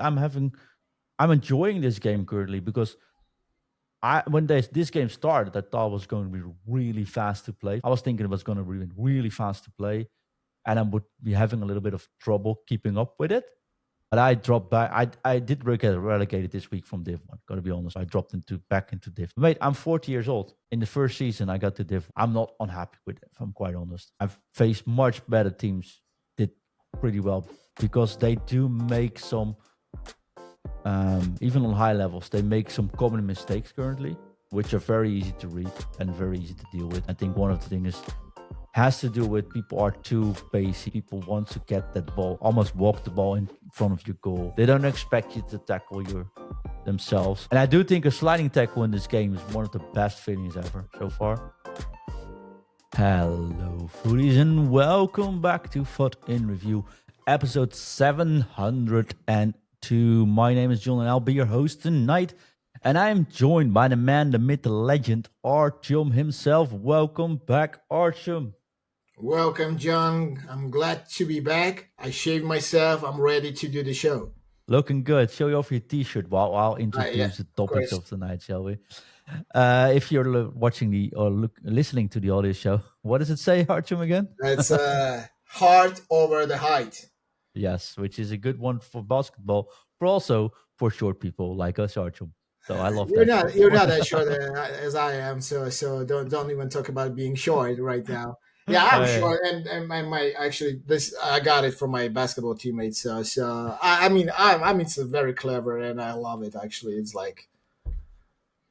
I'm enjoying this game currently because this game started, I thought it was going to be really fast to play. I was thinking it was going to be really fast to play, and I would be having a little bit of trouble keeping up with it. But I dropped back. I did get relegated this week from Div 1. Got to be honest. I dropped back into Div. Mate, I'm 40 years old. In the first season, I got to Div. I'm not unhappy with it, if I'm quite honest. I've faced much better teams. Did pretty well because they do make some, even on high levels, they make some common mistakes currently, which are very easy to read and very easy to deal with. I think one of the things has to do with people are too basic. People want to get that ball, almost walk the ball in front of your goal. They don't expect you to tackle themselves. And I do think a sliding tackle in this game is one of the best feelings ever so far. Hello, foodies, and welcome back to Foot in Review, episode 702. My name is John, and I'll be your host tonight. And I am joined by the man, the myth, the legend, Artiom himself. Welcome back, Artiom. Welcome, John. I'm glad to be back. I shaved myself. I'm ready to do the show. Looking good. Show you off your t-shirt while I'll introduce the topics of tonight, shall we? If you're watching listening to the audio show, what does it say, Artiom, again? It's heart over the height. Yes, which is a good one for basketball, but also for short people like us, Artiom. So I love that. You're not as short as I am. So don't even talk about being short right now. Yeah, I'm short, and my actually this I got it from my basketball teammates. So I mean it's very clever, and I love it. Actually,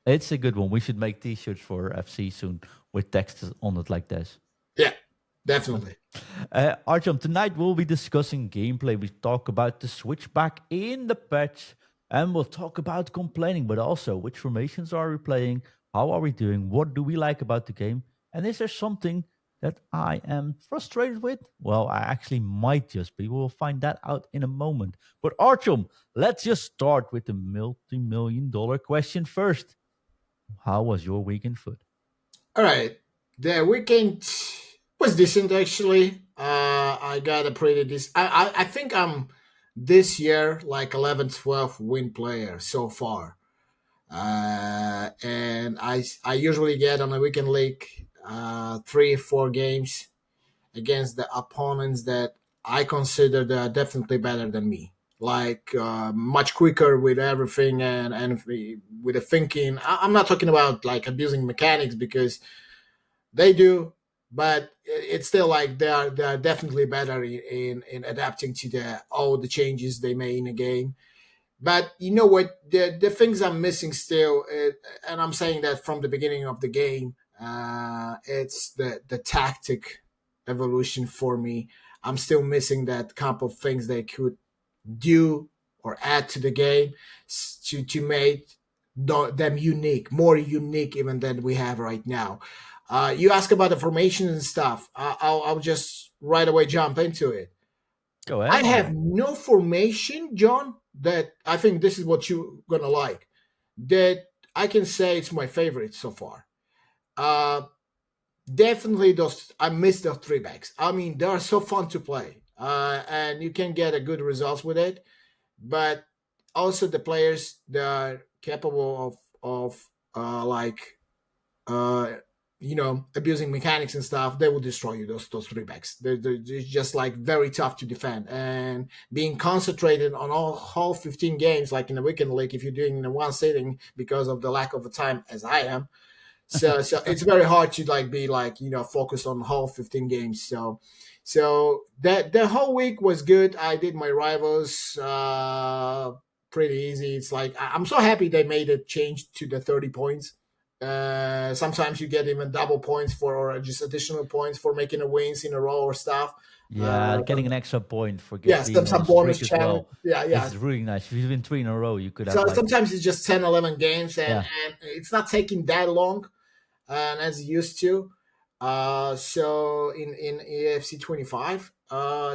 it's a good one. We should make T-shirts for FC soon with text on it like this. Yeah, definitely. Artiom, tonight we'll be discussing gameplay. We talk about the switchback in the patch, and we'll talk about complaining, but also which formations are we playing, how are we doing, what do we like about the game, and is there something that I am frustrated with? Well, I actually might just be. We'll find that out in a moment. But Artiom, let's just start with the multi-million-dollar question first. How was your weekend foot? All right, the weekend was decent actually. I got a pretty decent. I think I'm this year like 11, 12 win player so far. And I usually get on a weekend league 3 or 4 games against the opponents that I consider that are definitely better than me. Like much quicker with everything and with the thinking. I'm not talking about like abusing mechanics because they do, but it's still like they are definitely better in adapting to all the changes they made in a game. But you know what? The things I'm missing still, and I'm saying that from the beginning of the game, it's the tactic evolution for me. I'm still missing that couple of things they could do or add to the game to make them unique, more unique even than we have right now. You ask about the formations and stuff. I'll just right away jump into it. Go I ahead. have no formation, John, that I think this is what you're gonna like. That I can say it's my favorite so far. Uh, Definitely those. I miss the three backs. I mean, they are so fun to play, and you can get a good results with it. But also the players that are capable of like uh, abusing mechanics and stuff, they will destroy you. Those three backs, they're just like very tough to defend. And being concentrated on whole 15 games, like in a weekend league, if you're doing it in one sitting because of the lack of time, as I am, so it's very hard to like be like focused on whole 15 games. So that the whole week was good. I did my rivals pretty easy. It's like I'm so happy they made a change to the 30 points. Sometimes you get even double points for or just additional points for making a wins in a row or stuff. Yeah, getting an extra point for Yes, being on some a bonus streak as challenge. well. Yeah, This yeah. is really nice. If you've been three in a row, you could have So like sometimes it's just 10, 11 games, and, yeah. and it's not taking that long as it used to. So in AFC 25.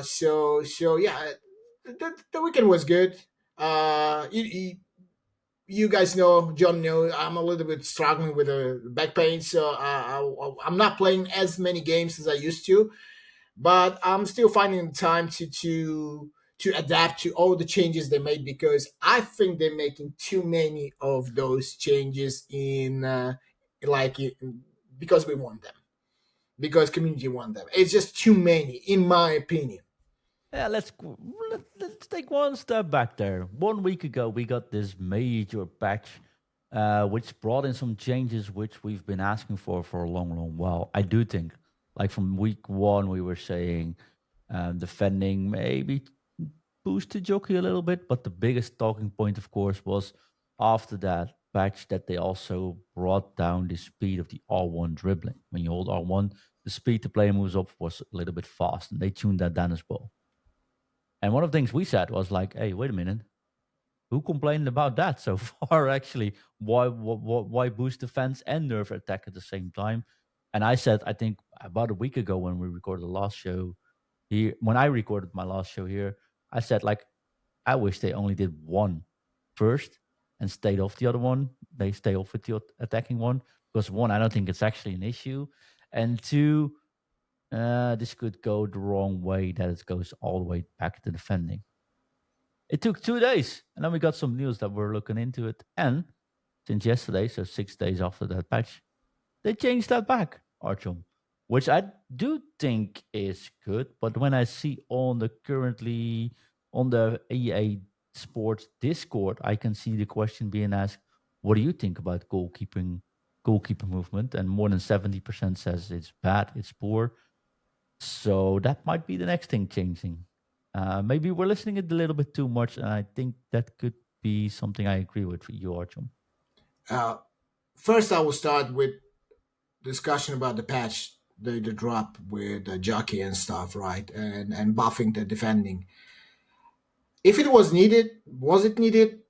So yeah, the weekend was good. You guys know, John know, I'm a little bit struggling with a back pain, so I'm not playing as many games as I used to, but I'm still finding the time to adapt to all the changes they made, because I think they're making too many of those changes in like because we want them, because community want them. It's just too many, in my opinion. Yeah, let's take one step back there. 1 week ago, we got this major patch, which brought in some changes which we've been asking for a long, long while. I do think, like from week one, we were saying defending maybe boosted jockey a little bit, but the biggest talking point, of course, was after that patch that they also brought down the speed of the R1 dribbling. When you hold R1, the speed the player moves up was a little bit fast, and they tuned that down as well. And one of the things we said was like, "Hey, wait a minute, who complained about that so far? Actually, why boost defense and nerf attack at the same time?" And I said, I think about a week ago when we recorded the last show here, when I recorded my last show here, I said like, I wish they only did one first and stayed off the other one. They stay off with the attacking one, because one, I don't think it's actually an issue, and two, this could go the wrong way that it goes all the way back to defending. It took 2 days, and then we got some news that we're looking into it. And since yesterday, so 6 days after that patch, they changed that back, Artiom, which I do think is good. But when I see on the currently on the EA Sports Discord, I can see the question being asked, "What do you think about goalkeeper movement?" And more than 70% says it's bad, it's poor. So that might be the next thing changing. Maybe we're listening it a little bit too much, and I think that could be something I agree with for you, Archum. Uh, First, I will start with discussion about the patch, the drop with the jockey and stuff, right? And buffing the defending. If it was it needed?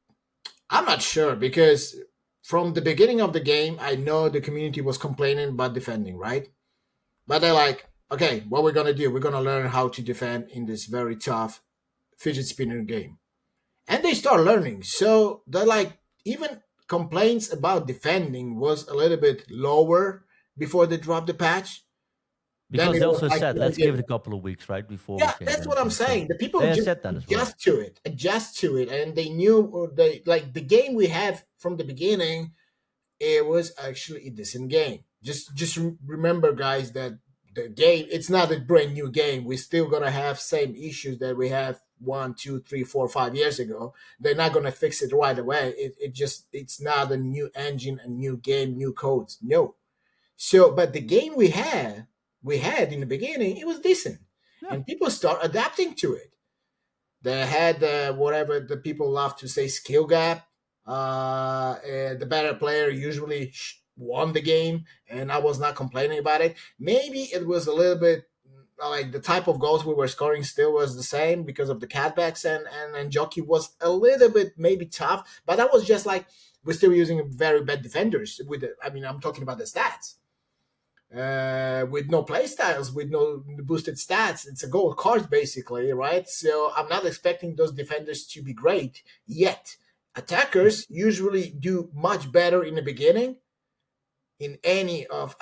I'm not sure, because from the beginning of the game, I know the community was complaining about defending, right? But they're like, okay, what we're gonna do? We're gonna learn how to defend in this very tough fidget spinner game, and they start learning. So they're like, even complaints about defending was a little bit lower before they dropped the patch. Then Because it they was also like said, when they let's give did it a it. couple of weeks, right, before we Yeah, change that's what I'm anything. So saying. The people they have just said that as well. adjust to it, and they knew they like the game we have from the beginning. It was actually a decent game. Just remember, guys, that the game, it's not a brand new game. We're still gonna have same issues that we have 1, 2, 3, 4, 5 years ago. They're not gonna fix it right away. It's not a new engine, a new game, new codes. No. So, but the game we had in the beginning, it was decent, Yeah. and people start adapting to it. They had whatever the people love to say, skill gap. The better player usually won the game, and I was not complaining about it. Maybe it was a little bit like the type of goals we were scoring still was the same because of the cutbacks, and jockey was a little bit maybe tough, but that was just like we're still using very bad defenders. I mean, I'm talking about the stats with no play styles, with no boosted stats. It's a gold card basically, right? So I'm not expecting those defenders to be great yet. Attackers usually do much better in the beginning in any of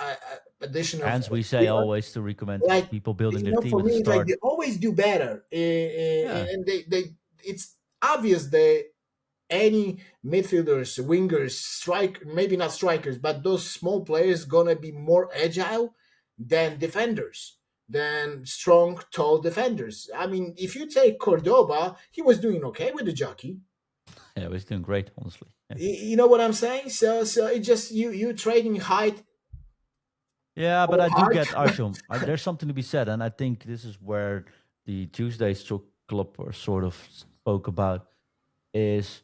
addition of Hence, we say always to recommend like, people building their team for at the me, it's like start. they always do better, Yeah. and they it's obvious that any midfielders, wingers, strike maybe not strikers, but those small players gonna be more agile than defenders, than strong, tall defenders. I mean, if you take Cordoba, he was doing okay with the jockey. Yeah, he's doing great, honestly. Yeah. You know what I'm saying? So it just you trading height Yeah, but or I do heart. get Archum. There's something to be said, and I think this is where the Tuesday Stroke Club sort of spoke about is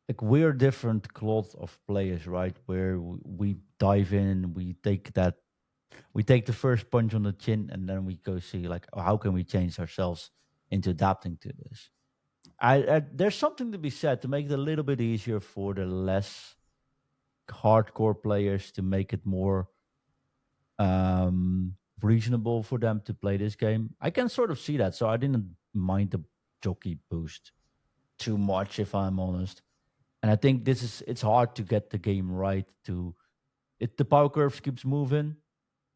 like we're different cloth of players, right? Where we dive in, we take the first punch on the chin, and then we go see like, oh, how can we change ourselves into adapting to this? There's something to be said to make it a little bit easier for the less hardcore players to make it more reasonable for them to play this game. I can sort of see that, so I didn't mind the jockey boost too much, if I'm honest. And I think it's hard to get the game right. The power curves keeps moving,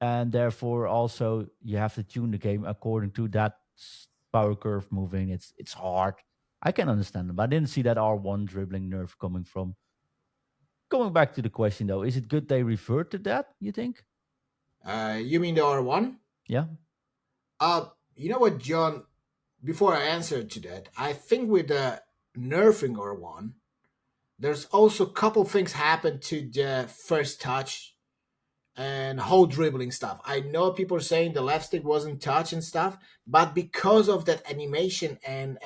and therefore also you have to tune the game according to that power curve moving. It's hard. I can understand it, but I didn't see that R1 dribbling nerf coming from. Going back to the question though, is it good they revert to that? You think? You mean the R1? Yeah. You know what, John? Before I answer to that, I think with the nerfing R1, there's also a couple things happen to the first touch and whole dribbling stuff. I know people are saying the left stick wasn't touch and stuff, but because of that animation and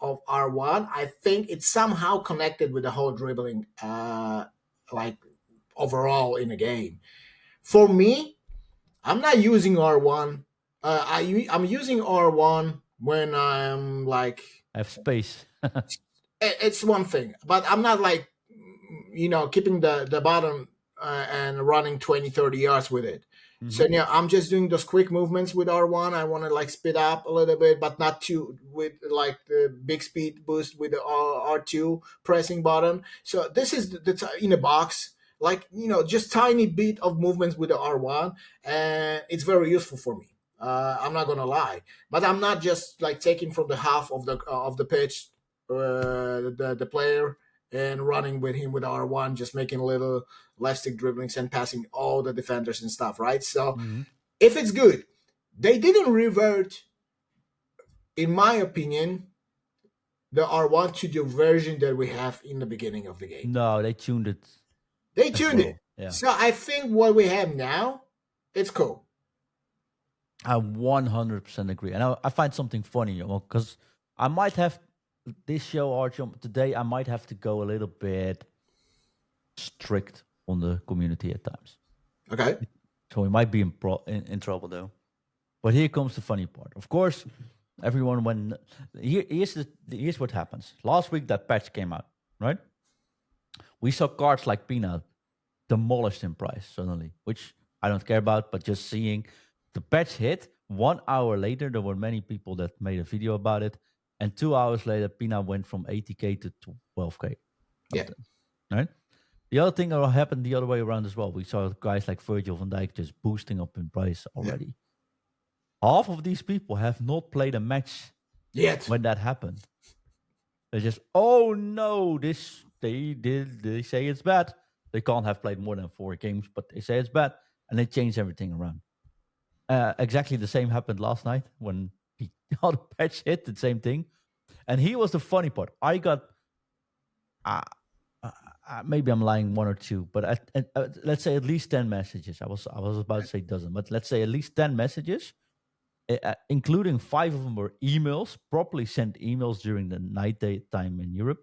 of R1, I think it's somehow connected with the whole dribbling, like overall in the game. For me, I'm not using R1. I'm using R1 when I'm like I have space. it's one thing, but I'm not like keeping the bottom and running 20, 30 yards with it. So Hmm. yeah, I'm just doing those quick movements with R1. I want to like speed up a little bit, but not too with like the big speed boost with the R2 pressing button. So this is in a box, like just tiny bit of movements with the R1, and it's very useful for me. I'm not gonna lie, but I'm not just like taking from the half of the pitch, the player, and running with him with R1, just making little left stick dribblings and passing all the defenders and stuff, right? So Hmm. if it's good, they didn't revert, in my opinion, the R1 to the version that we have in the beginning of the game. No, they tuned it They as tuned it. well. Yeah. So I think what we have now, it's cool. I 100% agree. And I find something funny, because I might have this show, Artiom, today, I might have to go a little bit strict on the community at times. Okay. So we might be in trouble, though. But here comes the funny part. Of course, everyone, here's what happens. Last week, that patch came out, right? We saw cards like Peanut demolished in price suddenly, which I don't care about, but just seeing the patch hit 1 hour later, there were many people that made a video about it. And 2 hours later, Pina went from 80K to 12K. Yeah. Right? The other thing that happened the other way around as well. We saw guys like Virgil van Dijk just boosting up in price Yeah. already. Half of these people have not played a match Yet. when that happened. They just, oh no, they say it's bad. They can't have played more than 4 games, but they say it's bad, and they change everything around. Exactly the same happened last night when the other patch hit the same thing. And here was the funny part. I got uh, maybe I'm lying one or two, but let's say at least 10 messages. I was about to say dozen, but let's say at least 10 messages, including 5 of them were emails, properly sent emails during the night day time in Europe,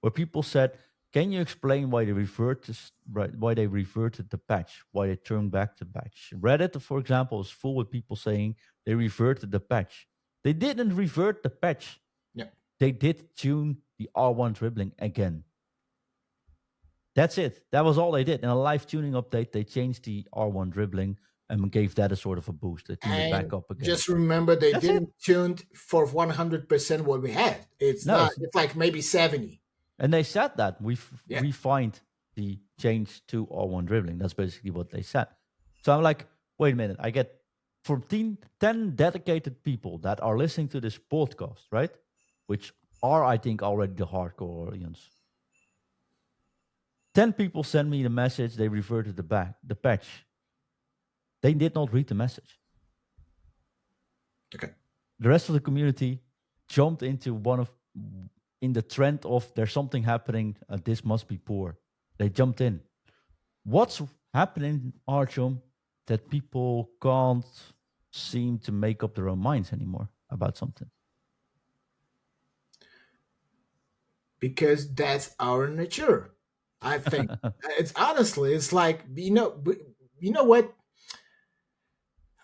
where people said, "Can you explain why they why they reverted the patch, why they turned back the patch?" Reddit, for example, is full with people saying they reverted the patch. They didn't revert the patch. Yeah. They did tune the R1 dribbling again. That's it. That was all they did. In a live tuning update, they changed the R1 dribbling and gave that a sort of a boost. They tuned it back And up again. just remember, they That's it. didn't tune for 100% what we had. It's No, not. It's like maybe 70. and they said that we've Yeah. refined the change to R1 dribbling. That's basically what they said. So I'm like, wait a minute. I get 10 dedicated people that are listening to this podcast, right? Which are, I think, already the hardcore audience. 10 people send me the message. They reverted the patch. They did not read the message. Okay. The rest of the community jumped into in the trend of there's something happening. This must be poor. They jumped in. What's happening, Artyom, that people can't seem to make up their own minds anymore about something? Because that's our nature. I think it's honestly, it's like you know what?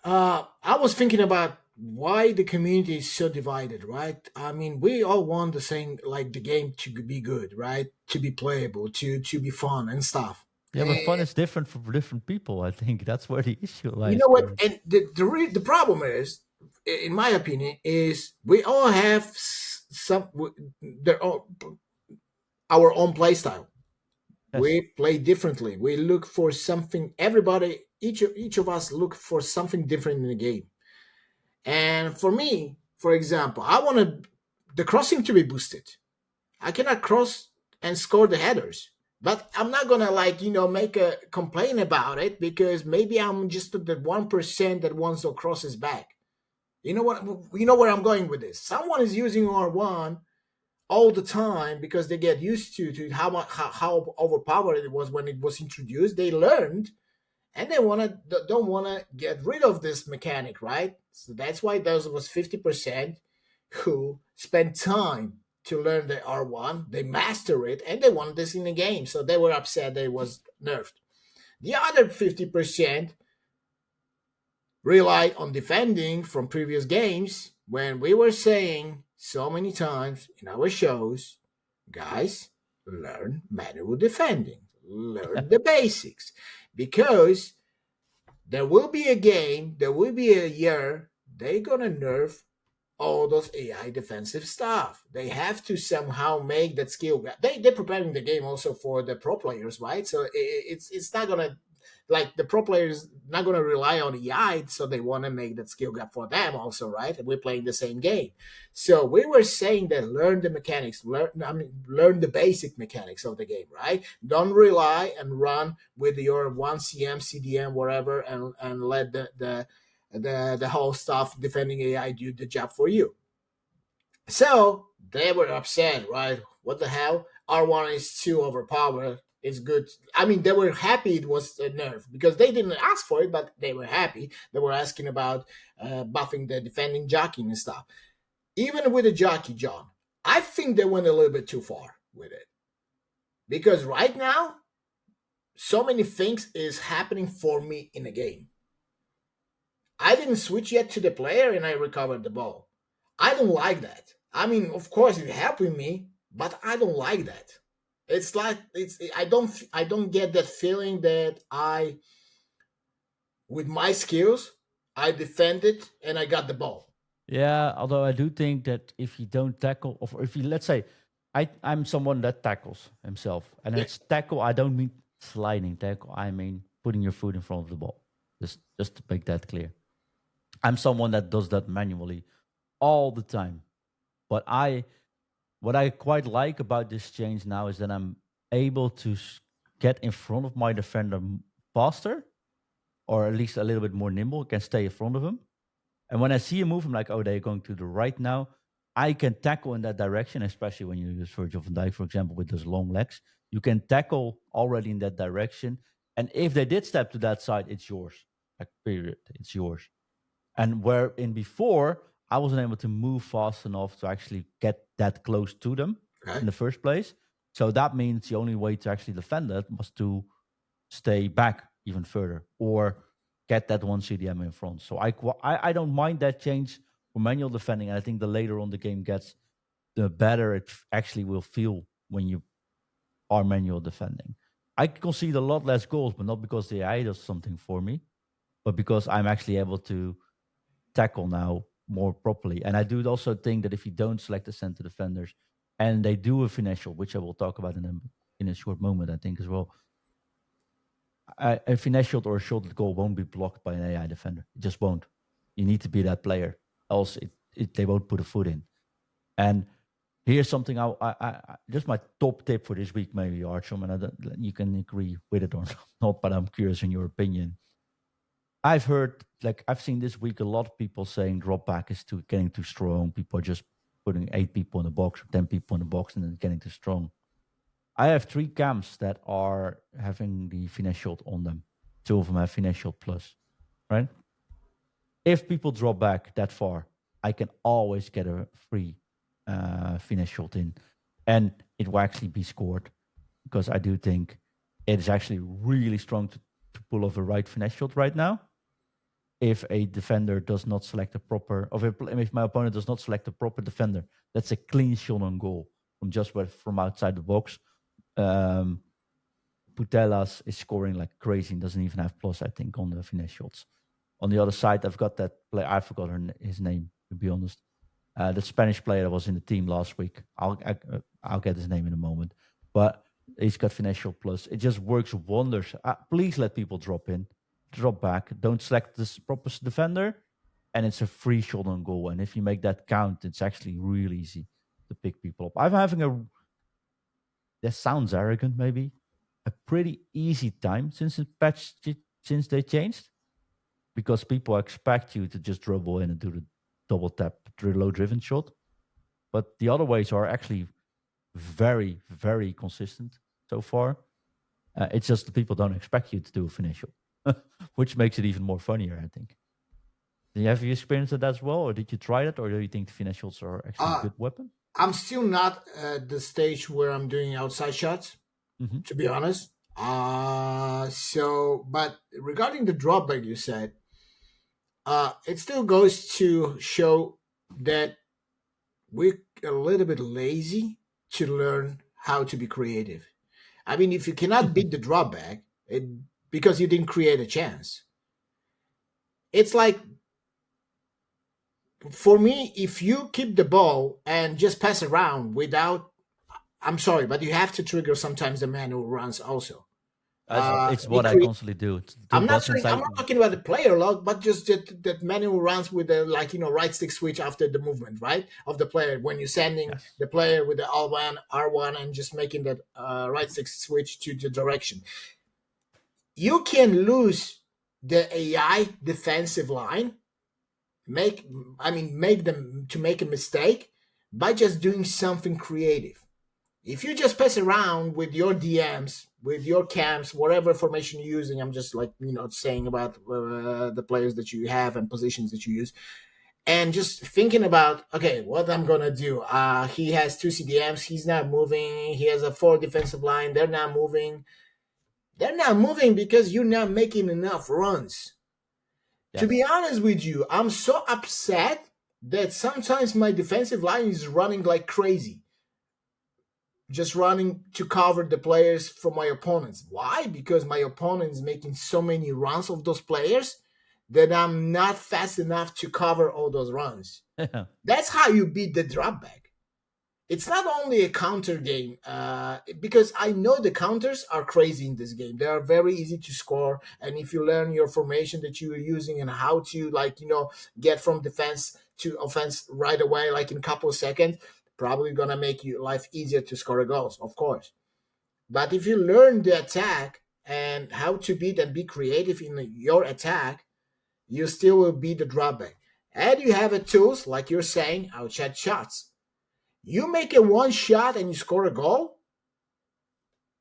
I was thinking about why the community is so divided, right? I mean, we all want the same, like the game to be good, right? To be playable, to be fun and stuff. Yeah, but fun is different for different people. I think that's where the issue You lies know what? currently. And the problem is, in my opinion, is we all have their own our own play style. Yes. We play differently. We look for something. Each of us look for something different in the game. And for me, For example, I want the crossing to be boosted. I cannot cross and score the headers. But I'm not gonna make a complaint about it because maybe I'm just the 1% that wants to cross his back. You know what? You know where I'm going with this. Someone is using R1 all the time because they get used to how overpowered it was when it was introduced. They learned and they don't want to get rid of this mechanic, right? So that's why there was 50% who spent time to learn the R1. They master it and they wanted this in the game, so they were upset that it was nerfed. The other 50% rely on defending from previous games when we were saying so many times in our shows, guys, learn manual defending, learn the basics, because there will be a game, there will be a year, they're gonna nerf all those AI defensive stuff. They have to somehow make that skill gap. They're preparing the game also for the pro players, right? So it's not gonna, like, the pro players not gonna rely on AI, so they want to make that skill gap for them also, right? And we're playing the same game. So we were saying that learn the mechanics, learn the basic mechanics of the game, right? Don't rely and run with your 1 CM, CDM, whatever, and let the whole stuff defending AI do the job for you. So they were upset, right? What the hell? R1 is too overpowered. It's good. I mean, they were happy it was a nerf because they didn't ask for it, but they were happy. They were asking about buffing the defending jockey and stuff. Even with the jockey, John, I think they went a little bit too far with it because right now, so many things is happening for me in the game. I didn't switch yet to the player and I recovered the ball. I don't like that. I mean, of course, it's helping me, but I don't like that. It's like I don't get that feeling that with my skills, I defended and I got the ball. Yeah, although I do think that if you don't tackle, or if you, let's say, I'm someone that tackles himself, and Yeah, it's tackle. I don't mean sliding tackle. I mean putting your foot in front of the ball. Just to make that clear. I'm someone that does that manually all the time. But what I quite like about this change now is that I'm able to get in front of my defender faster, or at least a little bit more nimble. Can stay in front of him, and when I see a move, I'm like, oh, they're going to the right now. I can tackle in that direction, especially when you use Virgil van Dijk, for example, with those long legs. You can tackle already in that direction. And if they did step to that side, it's yours. Like, period. It's yours. And where in before, I wasn't able to move fast enough to actually get that close to them okay. in the first place. So that means the only way to actually defend it was to stay back even further or get that one CDM in front. So I don't mind that change for manual defending. And I think the later on the game gets, the better it actually will feel when you are manual defending. I concede a lot less goals, but not because the AI does something for me, but because I'm actually able to tackle now more properly. And I do also think that if you don't select the center defenders and they do a financial, which I will talk about in a short moment, I think as well, a finesse shot or a shot goal won't be blocked by an AI defender. It just won't. You need to be that player, else they won't put a foot in. And here's something just my top tip for this week, maybe Artiom, and you can agree with it or not, but I'm curious in your opinion. I've heard, like, I've seen this week a lot of people saying drop back is getting too strong. People are just putting 8 people in the box or 10 people in the box and then getting too strong. I have 3 camps that are having the finesse shot on them. 2 of them have finesse shot plus, right? If people drop back that far, I can always get a free finesse shot in, and it will actually be scored because I do think it is actually really strong to pull off a right finesse shot right now. If a defender does not select a proper, or if my opponent does not select a proper defender, that's a clean shot on goal from outside the box. Um, Putellas is scoring like crazy and doesn't even have plus, I think, on the finesse shots. On the other side, I've got that player. I forgot his name, to be honest. The Spanish player that was in the team last week. I'll get his name in a moment. But he's got finesse shot plus. It just works wonders. Please let people drop back. Don't select this proper defender. and it's a free shot on goal. And if you make that count, it's actually really easy to pick people up. I'm having a, that sounds arrogant maybe, a pretty easy time since since they changed, because people expect you to just dribble in and do the double tap low driven shot. But the other ways are actually very, very consistent so far. It's just that people don't expect you to do a finish shot, which makes it even more funnier, I think. Have you experienced that as well, or did you try that, or do you think the finish shots are actually a Uh, good weapon? I'm still not at the stage where I'm doing outside shots, Hmm. to be honest. But regarding the dropback you said, it still goes to show that we're a little bit lazy to learn how to be creative. I mean, if you cannot beat the dropback because you didn't create a chance, it's like, for me, if you keep the ball and just pass around without, I'm sorry, but you have to trigger sometimes the manual runs also. It's what It I constantly do. It's two I'm not buttons. saying, I'm not talking about the player log, but just that manual runs with the, like, right stick switch after the movement, right, of the player, when you're sending Yes. the player with the R1 and just making that right stick switch to the direction. You can lose the AI defensive line, make make them to make a mistake by just doing something creative. If you just pass around with your DMs, with your camps, whatever formation you're using, I'm just, like, saying about the players that you have and positions that you use, and just thinking about, okay, what I'm gonna do. He has two CDMs, he's not moving. He has a four defensive line, they're not moving. They're not moving because you're not making enough runs. To be Yes. honest with you, I'm so upset that sometimes my defensive line is running like crazy, just running to cover the players from my opponents. Why? Because my opponent is making so many runs of those players that I'm not fast enough to cover all those runs. That's how you beat the dropback. It's not only a counter game, because I know the counters are crazy in this game. They are very easy to score, and if you learn your formation that you are using and how to, like, get from defense to offense right away, like in a couple of seconds, probably gonna make your life easier to score goals, of course. But if you learn the attack and how to beat and be creative in your attack, you still will beat the drawback. And you have a tools, like you're saying, outside shots. You make a one shot and you score a goal,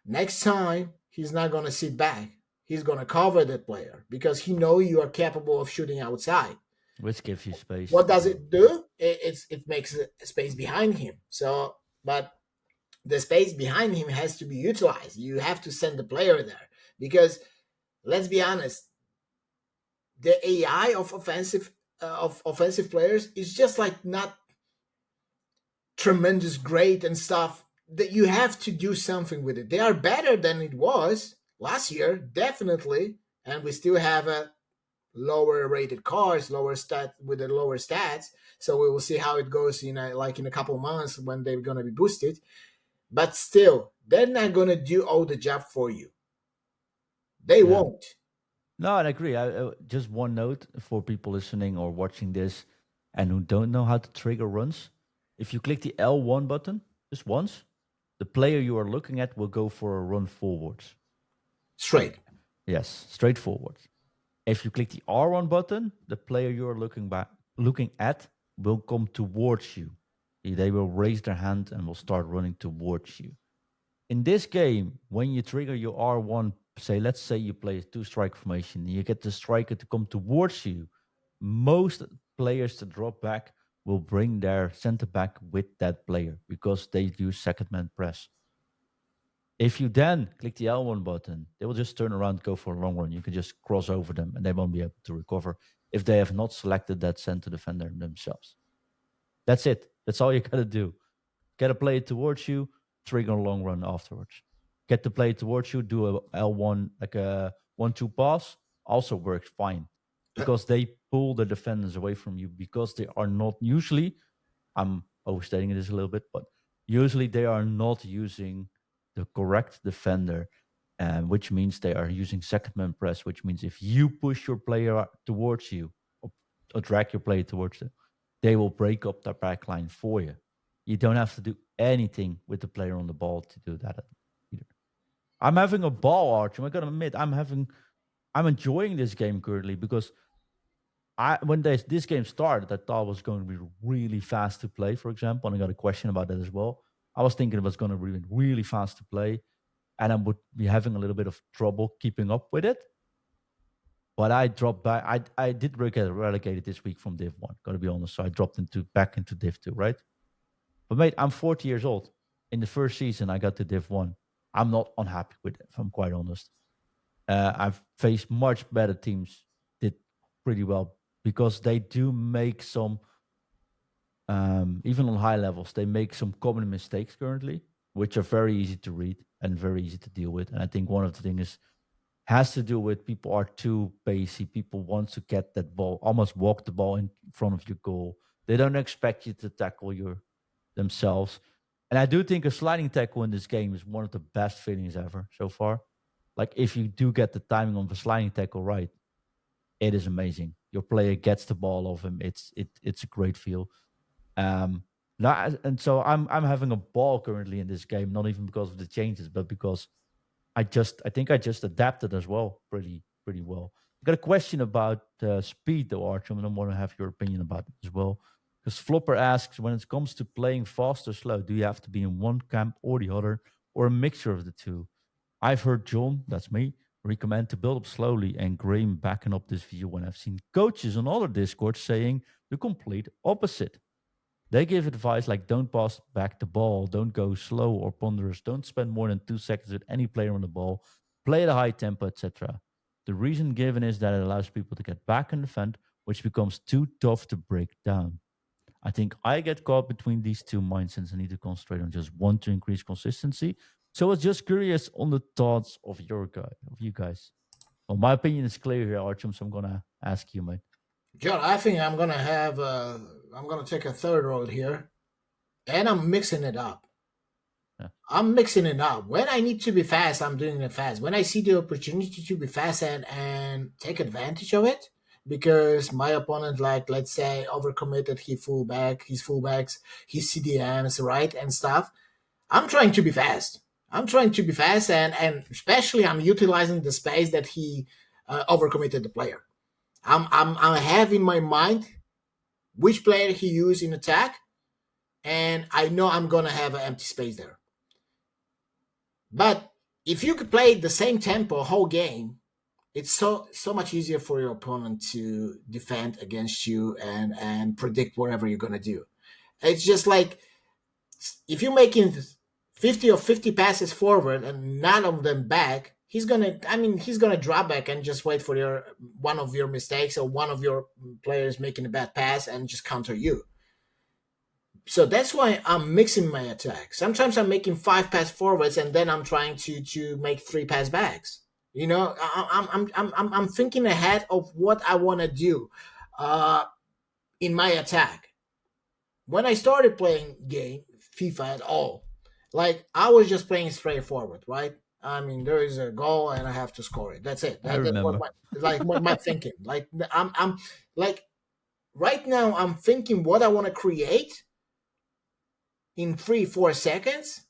next time he's not gonna sit back. He's gonna cover that player because he know you are capable of shooting outside. Which gives you space What to does do. it do? It makes a space behind him. So, but the space behind him has to be utilized. You have to send the player there because, let's be honest, the AI of offensive players is just, like, not tremendous great and stuff. That you have to do something with it. They are better than it was last year, definitely, and we still have a lower rated cars, lower stat with the lower stats. So we will see how it goes in a couple months when they're gonna be boosted. But still, they're not gonna do all the job for you. They Yeah. won't. No, I agree. Just one note for people listening or watching this and who don't know how to trigger runs. If you click the L1 button just once, the player you are looking at will go for a run forwards. Straight. Yes, straight forward. If you click the R1 button, the player you are looking at will come towards you. They will raise their hand and will start running towards you. In this game, when you trigger your R1, let's say you play a two strike formation, you get the striker to come towards you. Most players to drop back will bring their center back with that player because they use second man press. If you then click the L1 button, they will just turn around, go for a long run. You can just cross over them and they won't be able to recover if they have not selected that center defender themselves. That's it. That's all you got to do. Get a player towards you, trigger a long run afterwards. Get the player towards you, do a L1, like a 1-2 pass, also works fine because they pull the defenders away from you because they are not usually, I'm overstating this a little bit, but usually they are not using the correct defender, which means they are using second man press, which means if you push your player towards you, or drag your player towards them, they will break up their back line for you. You don't have to do anything with the player on the ball to do that either. I'm having a ball, Archie. I gotta admit, I'm enjoying this game currently because when this game started, I thought it was going to be really fast to play. For example, and I got a question about that as well. I was thinking it was going to be really fast to play, and I would be having a little bit of trouble keeping up with it. But I dropped back. I did get relegated this week from Div 1, gotta be honest. So I dropped back into Div 2, right? But mate, I'm 40 years old. In the first season, I got to Div 1. I'm not unhappy with it, if I'm quite honest. I've faced much better teams, did pretty well because they do make some, even on high levels, they make some common mistakes currently, which are very easy to read and very easy to deal with. And I think one of the things has to do with people are too basic. People want to get that ball, almost walk the ball in front of your goal. They don't expect you to tackle themselves. And I do think a sliding tackle in this game is one of the best feelings ever so far. Like if you do get the timing of a sliding tackle right, it is amazing. Your player gets the ball off him. It's a great feel. Um, and so I'm having a ball currently in this game, not even because of the changes, but because I think I just adapted as well pretty well. I got a question about speed though, Archie, and I want to have your opinion about it as well. Because Flopper asks, when it comes to playing fast or slow, do you have to be in one camp or the other, or a mixture of the two? I've heard John, that's me, recommend to build up slowly, and Graham backing up this view when I've seen coaches on other Discords saying the complete opposite. They give advice like don't pass back the ball, don't go slow or ponderous, don't spend more than 2 seconds with any player on the ball, play at a high tempo, etc. The reason given is that it allows people to get back and defend, which becomes too tough to break down. I think I get caught between these two mindsets and need to concentrate on just one to increase consistency. So I was just curious on the thoughts of you guys. Well, my opinion is clear here, Archum, so I'm gonna ask you, mate. John, I think I'm gonna take a third road here, and I'm mixing it up. Yeah, I'm mixing it up. When I need to be fast, I'm doing it fast. When I see the opportunity to be fast and take advantage of it, because my opponent, like let's say, overcommitted his fullbacks, his CDMs, right, and stuff. I'm trying to be fast. I'm trying to be fast, and especially I'm utilizing the space that he overcommitted the player. I have in my mind which player he used in attack, and I know I'm gonna have an empty space there. But if you could play the same tempo whole game, it's so much easier for your opponent to defend against you and predict whatever you're gonna do. It's just like if you're making 50 or 50 passes forward and none of them back, he's gonna drop back and just wait for your one of your mistakes or one of your players making a bad pass and just counter you. So that's why I'm mixing my attack. Sometimes I'm making 5 pass forwards and then I'm trying to make 3 pass backs. You know, I'm thinking ahead of what I want to do uh, in my attack. When I started playing game FIFA at all, like I was just playing straightforward, right? I mean, there is a goal and I have to score it. That's it. I That was remember. my thinking. Like I'm like right now I'm thinking what I want to create in 3 4 seconds,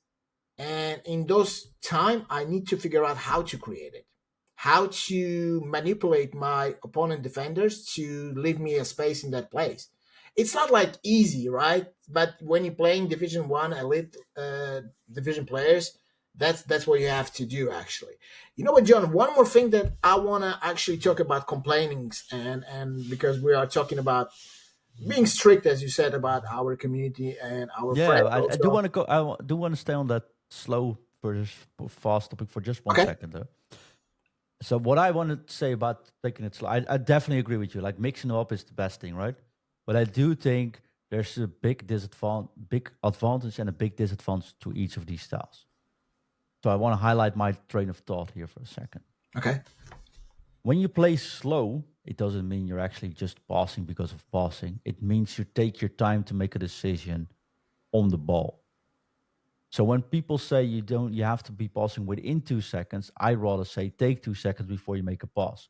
and in those time I need to figure out how to create it, how to manipulate my opponent defenders to leave me a space in that place. It's not like easy, right? But when you're playing division 1 elite division players, that's what you have to do actually. You know what, John, one more thing that I want to actually talk about complainings, and because we are talking about being strict, as you said, about our community and our Yeah, friends I do also. want to go. Do want to stay on that slow versus fast topic for just one Okay. second, though. So, what I wanted to say about taking it slow, I definitely agree with you. Like mixing up is the best thing, right? But I do think there's a big advantage and a big disadvantage to each of these styles. So, I want to highlight my train of thought here for a second. Okay. When you play slow, it doesn't mean you're actually just passing because of passing. It means you take your time to make a decision on the ball. So when people say you have to be passing within 2 seconds, I rather say take 2 seconds before you make a pass.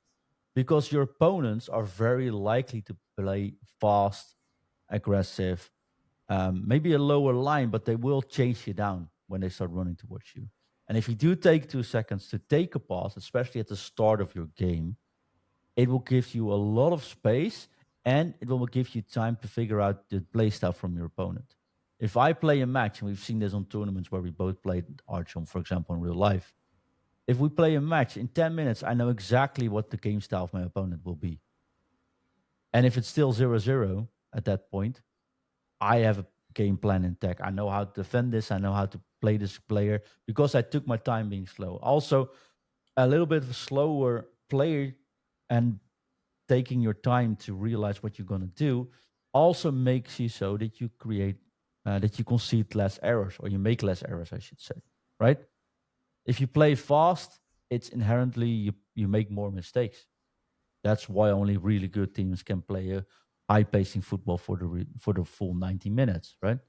because your opponents are very likely to play fast, aggressive, maybe a lower line, but they will chase you down when they start running towards you. And if you do take 2 seconds to take a pass, especially at the start of your game, it will give you a lot of space and it will give you time to figure out the play style from your opponent. If I play a match, and we've seen this on tournaments where we both played Artiom, for example, in real life, if we play a match in 10 minutes, I know exactly what the game style of my opponent will be. And if it's still 0-0 at that point, I have a game plan in tech. I know how to defend this. I know how to play this player because I took my time being slow. Also, a little bit of a slower player and taking your time to realize what you're going to do also makes you so that you create, that you concede less errors or you make less errors, I should say, right? If you play fast, it's inherently you make more mistakes. That's why only really good teams can play a high pacing football for for the full 90 minutes, right?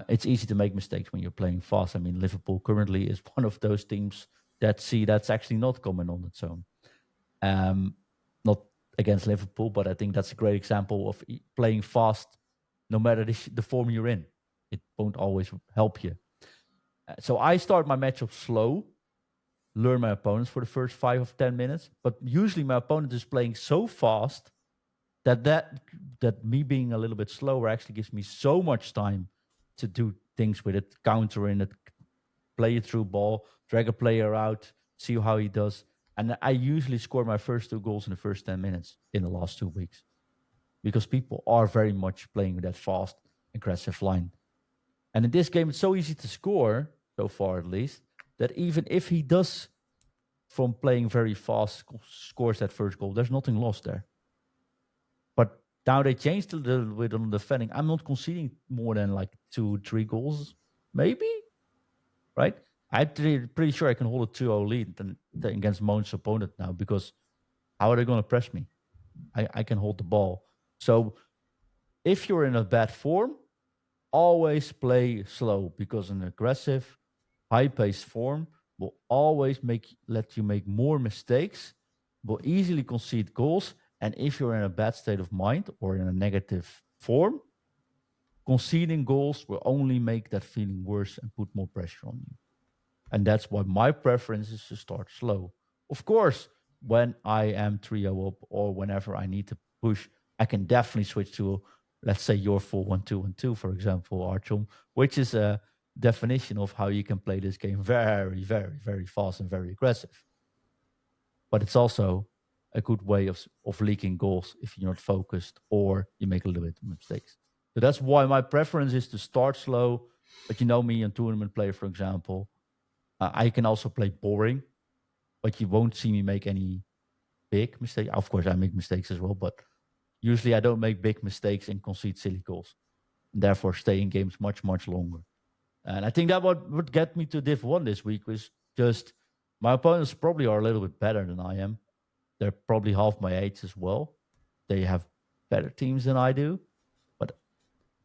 It's easy to make mistakes when you're playing fast. I mean, Liverpool currently is one of those teams that see that's actually not coming on its own. Um, not against Liverpool, but I think that's a great example of playing fast, no matter the form you're in. It won't always help you. So I start my matchup slow, learn my opponents for the first 5 or 10 minutes, but usually my opponent is playing so fast that me being a little bit slower actually gives me so much time to do things with it, counter in it, play it through ball, drag a player out, see how he does. And I usually score my first 2 goals in the first 10 minutes in the last 2 weeks because people are very much playing with that fast, aggressive line. And in this game, it's so easy to score, so far at least, that even if he does, from playing very fast, scores that first goal, there's nothing lost there. But now they changed a little bit on defending. I'm not conceding more than like 2, 3 goals, maybe, right? I'm pretty sure I can hold a 2-0 lead against Moan's opponent now because how are they going to press me? I can hold the ball. So if you're in a bad form, always play slow because an aggressive, high-paced form will always let you make more mistakes, will easily concede goals, and if you're in a bad state of mind or in a negative form, conceding goals will only make that feeling worse and put more pressure on you. And that's why my preference is to start slow. Of course, when I am 3-0 up or whenever I need to push, I can definitely switch to, let's say, your 4-1-2-1-2, for example, Archum, which is a definition of how you can play this game very, very, very fast and very aggressive. But it's also a good way of leaking goals if you're not focused or you make a little bit of mistakes. So that's why my preference is to start slow. But you know me, a tournament player, for example, I can also play boring, but you won't see me make any big mistakes. Of course, I make mistakes as well, but usually I don't make big mistakes and concede silly goals. And therefore, stay in games much, much longer. And I think that what would get me to Div 1 this week was just my opponents probably are a little bit better than I am. They're probably half my age as well. They have better teams than I do. But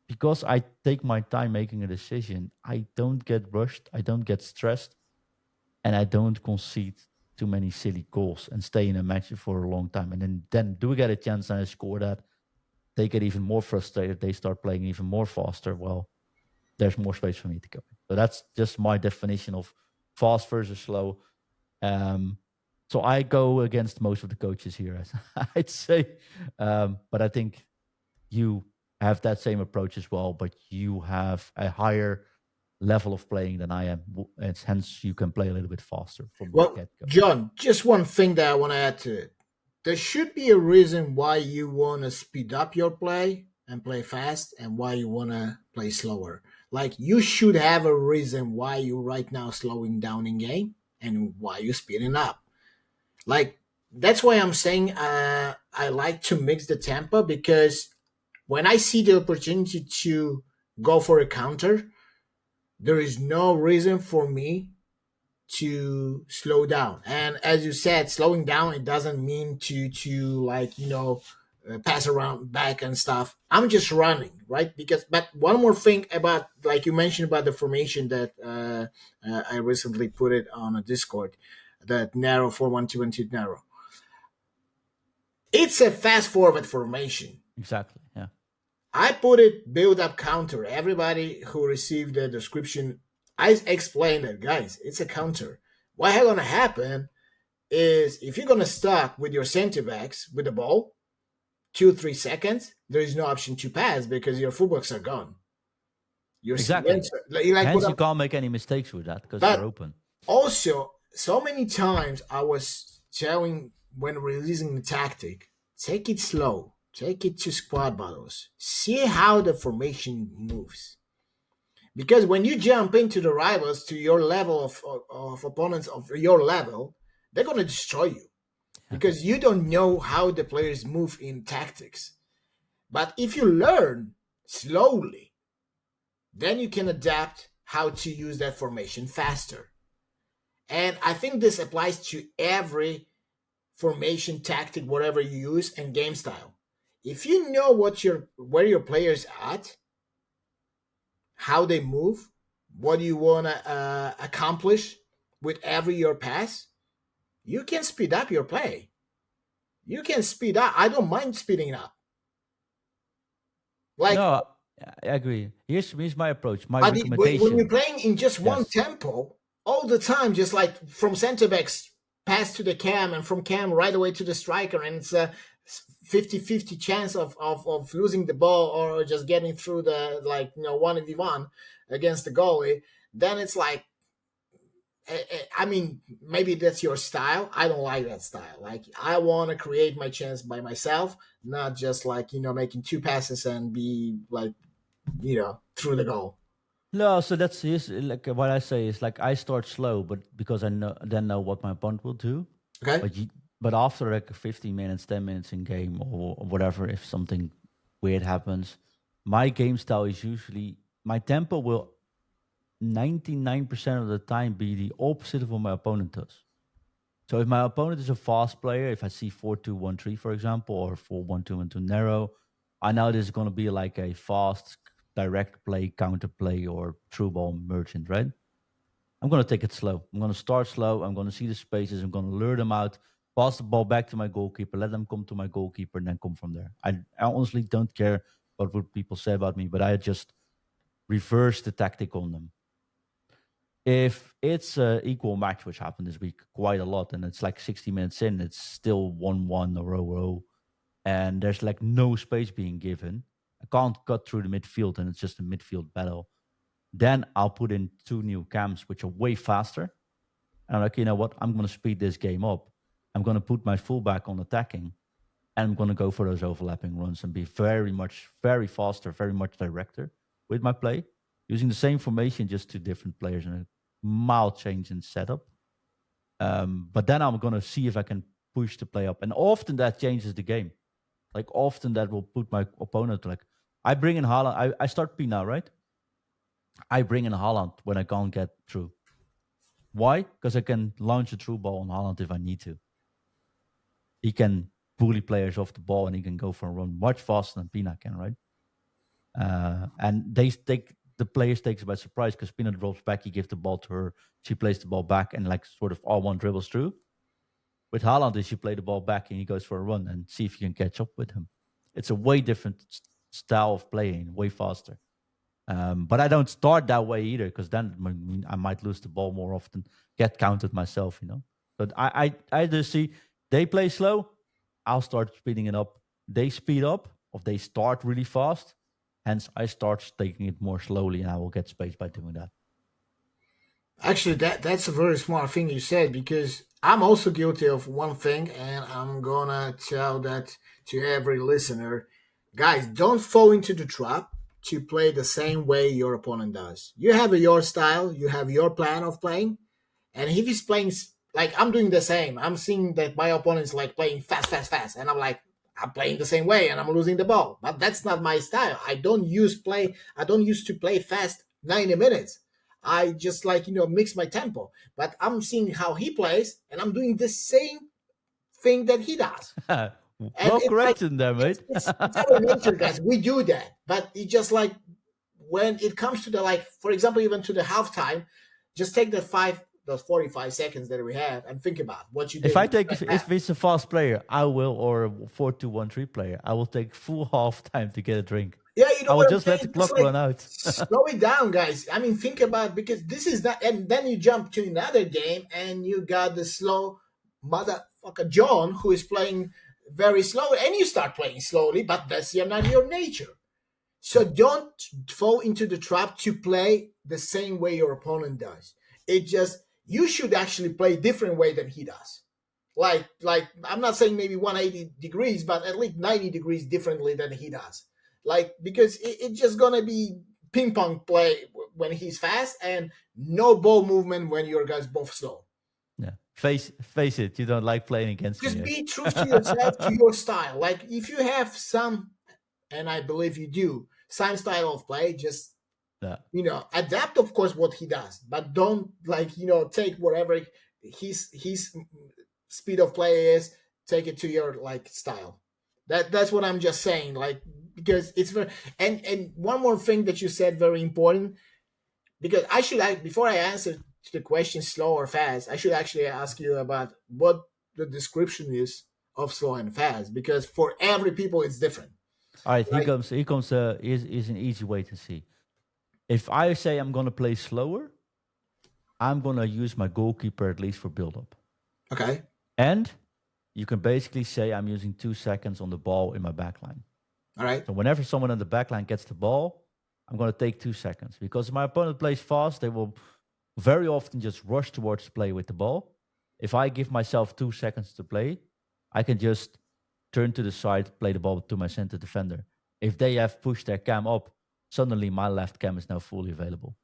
because I take my time making a decision, I don't get rushed. I don't get stressed. And I don't concede too many silly goals and stay in a match for a long time. And then do we get a chance and I score that? They get even more frustrated. They start playing even more faster. Well, there's more space for me to go. So that's just my definition of fast versus slow. Um, so I go against most of the coaches here, I'd say. But I think you have that same approach as well, but you have a higher level of playing than I am, and hence you can play a little bit faster from the Well, get go. John, just one thing that I want to add to it. There should be a reason why you want to speed up your play and play fast and why you want to play slower. Like, you should have a reason why you right now slowing down in game and why you speeding up. Like, that's why I'm saying I like to mix the tempo, because when I see the opportunity to go for a counter, there is no reason for me to slow down. And as you said, slowing down, it doesn't mean to like, pass around back and stuff. I'm just running, right? Because, but one more thing about, like you mentioned about the formation that I recently put it on a Discord, that narrow 4-1-2-1-2 narrow. It's a fast forward formation. Exactly. Yeah. I put it build up counter. Everybody who received the description, I explained that, guys, it's a counter. What's going to happen is if you're going to start with your center backs with the ball, 2-3 seconds, there is no option to pass because your fullbacks are gone. You're Exactly. like what Hence, you I'm, can't make any mistakes with that because they're but open. also so many times I was telling when releasing the tactic, take it slow, take it to squad battles, see how the formation moves. Because when you jump into the rivals to your level of opponents of your level, they're going to destroy you Yeah. because you don't know how the players move in tactics. But if you learn slowly, then you can adapt how to use that formation faster. And I think this applies to every formation tactic, whatever you use, and game style. If you know where your players at, how they move, what you want to accomplish with every your pass, you can speed up your play. You can speed up. I don't mind speeding up. Like, No, I agree. Here's my approach. My but when you're recommendation. playing in just one Yes. tempo all the time, just like from center backs pass to the cam and from cam right away to the striker, and it's a 50-50 chance of losing the ball or just getting through the 1v1 against the goalie, then it's like I mean, maybe that's your style. I don't like that style. Like, I want to create my chance by myself, not just making two passes and be like, through the goal. No, so that's his. Like what I say is like I start slow, but because I know what my opponent will do. Okay. But after like 15 minutes, 10 minutes in game or whatever, if something weird happens, my game style is usually my tempo will 99% of the time be the opposite of what my opponent does. So if my opponent is a fast player, if I see 4-2-1-3, for example, or 4-1-2-1-2 narrow, I know this is going to be like a fast, direct play, counter play, or true ball merchant, right? I'm going to take it slow. I'm going to start slow. I'm going to see the spaces. I'm going to lure them out, pass the ball back to my goalkeeper, let them come to my goalkeeper, and then come from there. I honestly don't care what people say about me, but I just reverse the tactic on them. If it's an equal match, which happened this week quite a lot, and it's like 60 minutes in, it's still 1-1 or 0-0, and there's like no space being given. I can't cut through the midfield, and it's just a midfield battle. Then I'll put in two new cams, which are way faster. And I'm like, you know what? I'm going to speed this game up. I'm going to put my fullback on attacking, and I'm going to go for those overlapping runs and be very faster, very much director with my play, using the same formation, just two different players and a mild change in setup. But then I'm going to see if I can push the play up. And often that changes the game. Like often that will put my opponent like, I bring in Haaland. I start P now, right? I bring in Haaland when I can't get through. Why? Because I can launch a through ball on Haaland if I need to. He can bully players off the ball and he can go for a run much faster than Pina can, right? And they take the players takes it by surprise because Pina drops back, he gives the ball to her, she plays the ball back and like sort of all one dribbles through. With Haaland, is you play the ball back and he goes for a run and see if you can catch up with him. It's a way different style of playing, way faster. But I don't start that way either because then I might lose the ball more often, get counted myself, you know. But I just see they play slow, I'll start speeding it up. They speed up or they start really fast. Hence, I start taking it more slowly and I will get space by doing that. Actually, that's a very smart thing you said because I'm also guilty of one thing, and I'm gonna tell that to every listener. Guys, don't fall into the trap to play the same way your opponent does. You have your style, you have your plan of playing, and if he's playing like I'm doing the same, I'm seeing that my opponent's like playing fast, fast, fast, and I'm like, I'm playing the same way and I'm losing the ball. But that's not my style. I don't used to play fast 90 minutes. I just mix my tempo. But I'm seeing how he plays and I'm doing the same thing that he does. And Well it's like corrected there, mate. it's our nature, guys. We do that. But it's just like when it comes to the, like, for example, even to the halftime, just take the those 45 seconds that we have and think about what you If did I in the take first if half. it's a fast player, I will, or a 4-2-1-3 player, I will take full half time to get a drink. Yeah, you I know will what I'm just let the saying? Just clock like run out. slow it down, guys. I mean, think about, because this is not, and then you jump to another game and you got the slow motherfucker John who is playing very slow, and you start playing slowly, but that's not your nature. So don't fall into the trap to play the same way your opponent does. It just, you should actually play a different way than he does. Like I'm not saying maybe 180 degrees, but at least 90 degrees differently than he does. Like, because it's just gonna be ping pong play when he's fast, and no ball movement when your guys both slow. Yeah, face it, you don't like playing against Just me. be true to Eh? yourself, to your style. Like, if you have some, and I believe you do, some style of play, just Yeah. adapt, of course, what he does, but don't, like, take whatever his speed of play is, take it to your, like, style. That's what I'm just saying, like, because it's very. And one more thing that you said, very important, because before I answer to the question slow or fast, I should actually ask you about what the description is of slow and fast, because for every people it's different. All right, here Like, comes here comes is an easy way to see. If I say I'm gonna play slower, I'm gonna use my goalkeeper at least for build up. okay, And you can basically say I'm using 2 seconds on the ball in my backline. all right, So whenever someone on the backline gets the ball, I'm going to take 2 seconds, because if my opponent plays fast, they will very often just rush towards the play with the ball. If I give myself 2 seconds to play, I can just turn to the side, play the ball to my center defender. If they have pushed their cam up, suddenly my left cam is now fully available.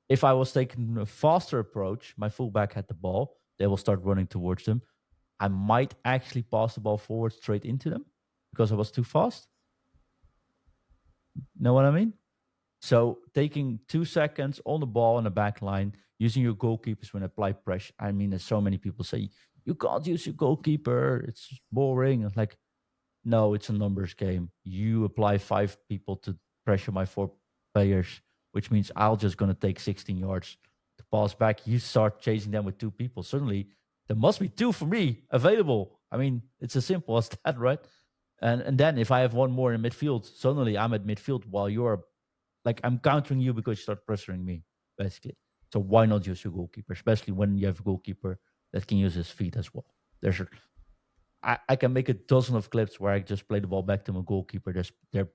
If I was taking a faster approach, my fullback had the ball, they will start running towards them. I might actually pass the ball forward straight into them because I was too fast. Know what I mean? So taking 2 seconds on the ball in the back line, using your goalkeepers when apply pressure. I mean, there's so many people say you can't use your goalkeeper. It's boring. It's like, no, it's a numbers game. You apply 5 people to pressure my 4 players, which means I'll just gonna take 16 yards to pass back. You start chasing them with 2 people. Suddenly, there must be 2 for me available. I mean, it's as simple as that, right? And then if I have one more in midfield, suddenly I'm at midfield while you're like, I'm countering you because you start pressuring me, basically. So why not use your goalkeeper, especially when you have a goalkeeper that can use his feet as well? I can make a dozen of clips where I just play the ball back to my goalkeeper. They're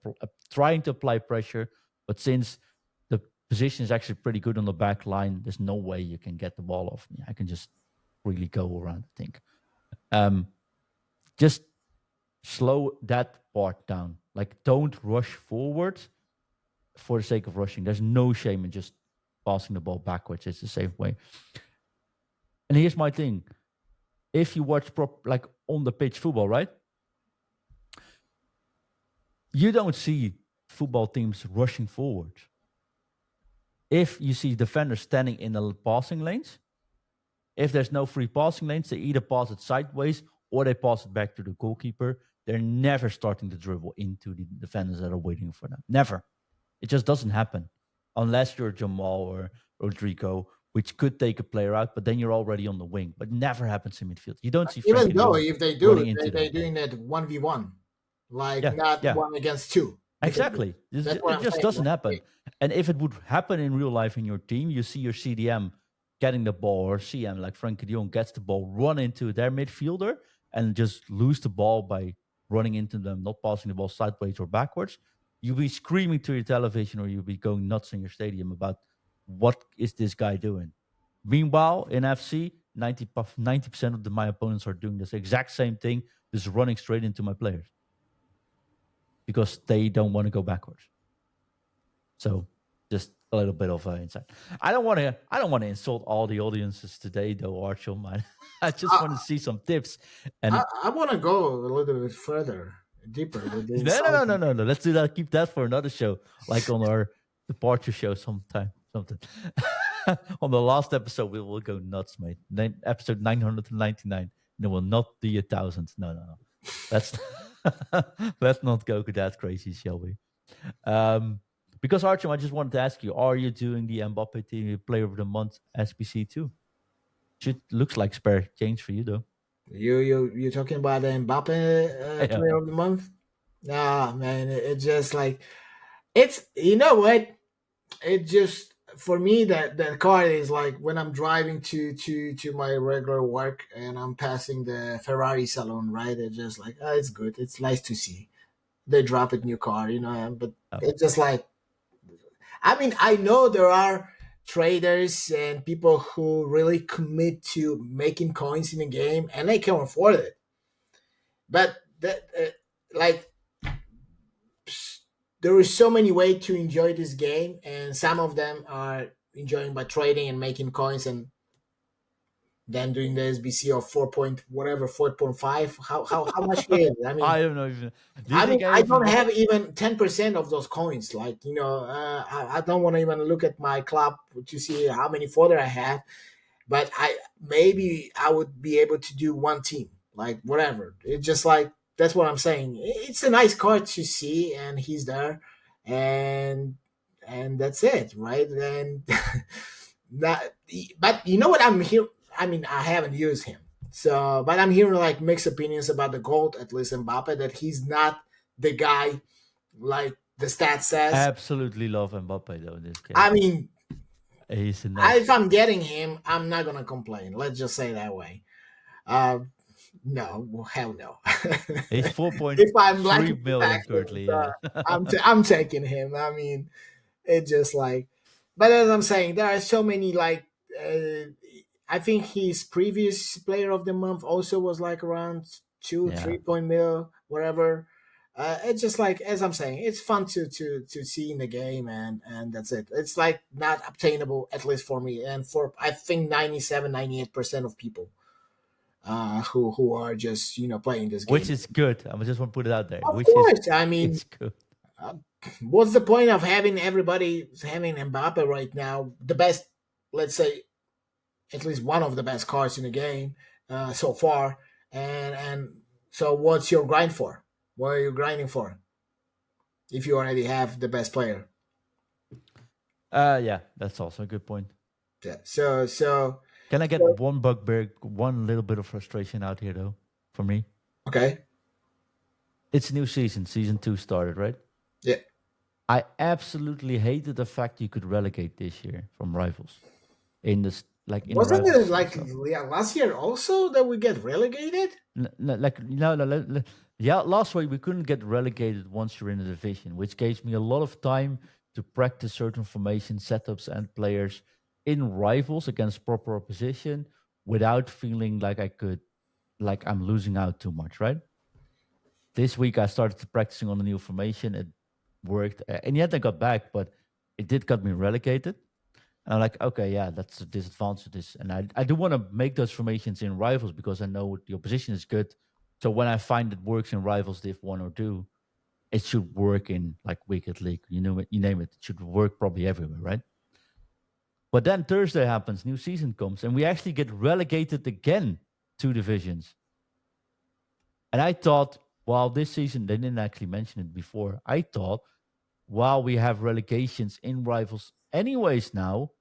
trying to apply pressure, but since the position is actually pretty good on the back line, there's no way you can get the ball off me. I can just really go around, I think. Just slow that part down. Like, don't rush forward for the sake of rushing. There's no shame in just passing the ball backwards. It's the safe way. And here's my thing: if you watch like on the pitch football, right? You don't see football teams rushing forward. If you see defenders standing in the passing lanes, if there's no free passing lanes, they either pass it sideways or they pass it back to the goalkeeper. They're never starting to dribble into the defenders that are waiting for them. Never. It just doesn't happen unless you're Jamal or Rodrigo, which could take a player out, but then you're already on the wing. But never happens in midfield. You don't see even Frankie de though Jong if they do, running into they're them. doing that 1v1, like Yeah, not yeah, one against two defenders. exactly. That's what It I'm just saying. doesn't Like, happen. And if it would happen in real life in your team, you see your CDM getting the ball, or CM like Frankie de Jong gets the ball, run into their midfielder, and just lose the ball by running into them, not passing the ball sideways or backwards. You'll be screaming to your television, or you'll be going nuts in your stadium about what is this guy doing. Meanwhile, in FC, 90% of my opponents are doing this exact same thing, just running straight into my players because they don't want to go backwards. So just a little bit of insight. I don't want to insult all the audiences today, though, Artiom. I just I, want to see some tips. I, And I want to go a little bit further, deeper with the no, no, insight. no, no, no, no. Let's do that. Keep that for another show, like on our departure show sometime. Something. On the last episode, we will go nuts, mate. Episode 999. There will not be 1,000. No, no, no. Let's let's not go that crazy, shall we? Um, Because Archie, I just wanted to ask you: are you doing the Mbappe Team Player of the Month SBC too? Should looks like spare change for you though. You're talking about the Mbappe Yeah, Player of the Month? Ah, man, it's just like it's. You know what? It just for me that card is like when I'm driving to my regular work and I'm passing the Ferrari salon, right? It's just like it's good. It's nice to see they drop a new car, but oh, it's just like I mean, I know there are traders and people who really commit to making coins in a game and they can afford it. But like, there is so many ways to enjoy this game, and some of them are enjoying by trading and making coins and then doing the SBC of 4 point whatever 4.5. How much is it? I don't know. Even, do you I mean, think I I have don't Mbappe? have even 10% of those coins. Like, I don't want to even look at my club to see how many fodder I have. But maybe I would be able to do one team, like whatever. It's just like that's what I'm saying. It's a nice card to see, and he's there, and that's it, right? And that, but you know what I'm here. I mean, I haven't used him, so but I'm hearing like mixed opinions about the gold, at least Mbappe, that he's not the guy like the stat says. Absolutely love Mbappe though in this I case. mean, He's a if nice. I'm getting him, I'm not gonna complain. Let's just say that way. Uh, no, well, hell no. He's four point If I'm three lucky to million pack him, currently. Yeah. I'm taking him. I mean, it just like, but as I'm saying, there are so many like. Uh, I think his previous player of the month also was like around two, Yeah. 3 point mil, whatever. It's just like as I'm saying, it's fun to see in the game, and that's it. It's like not obtainable, at least for me, and for I think 97, 98% of people who are just playing this Which game. is good. I just want to put it out there. Of Which is course, I mean, it's good. uh, what's the point of having everybody having Mbappe right now? The best, let's say, at least one of the best cards in the game so far. And so, what's your grind for? What are you grinding for? If you already have the best player, Yeah, that's also a good point. yeah. Can I get one bugbear, one little bit of frustration out here though? For me, Okay, it's a new season. Season 2 started, right? yeah. I absolutely hated the fact you could relegate this year from rivals in this, like in Wasn't it rivals like stuff. last year also that we get relegated? Like no, yeah. Last week we couldn't get relegated once you're in a division, which gave me a lot of time to practice certain formation setups and players in rivals against proper opposition without feeling like I'm losing out too much, right? This week I started practicing on a new formation. It worked. In the end, I got back, but it did got me relegated. And I'm like, okay, yeah, that's a disadvantage of this. And I do want to make those formations in rivals because I know the opposition is good. So when I find it works in rivals, div 1 or 2, it should work in like Wicked League. You know it, you name it. It should work probably everywhere, right? But then Thursday happens, new season comes, and we actually get relegated again 2 divisions. And I thought, well, this season, they didn't actually mention it before. I thought, while we have relegations in rivals anyways now,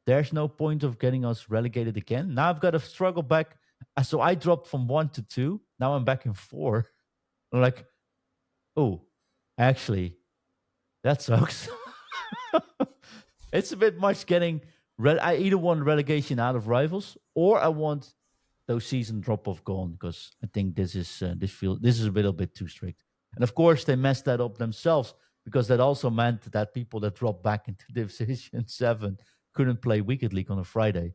there's no point of getting us relegated again. Now I've got to struggle back. So I dropped from 1 to 2. Now I'm back in 4. I'm like, oh, actually, that sucks. It's a bit much getting. I either want relegation out of rivals or I want those season drop off gone because I think this is a little bit too strict. And of course, they messed that up themselves because that also meant that people that dropped back into Division 7 couldn't play Weekend League on a Friday.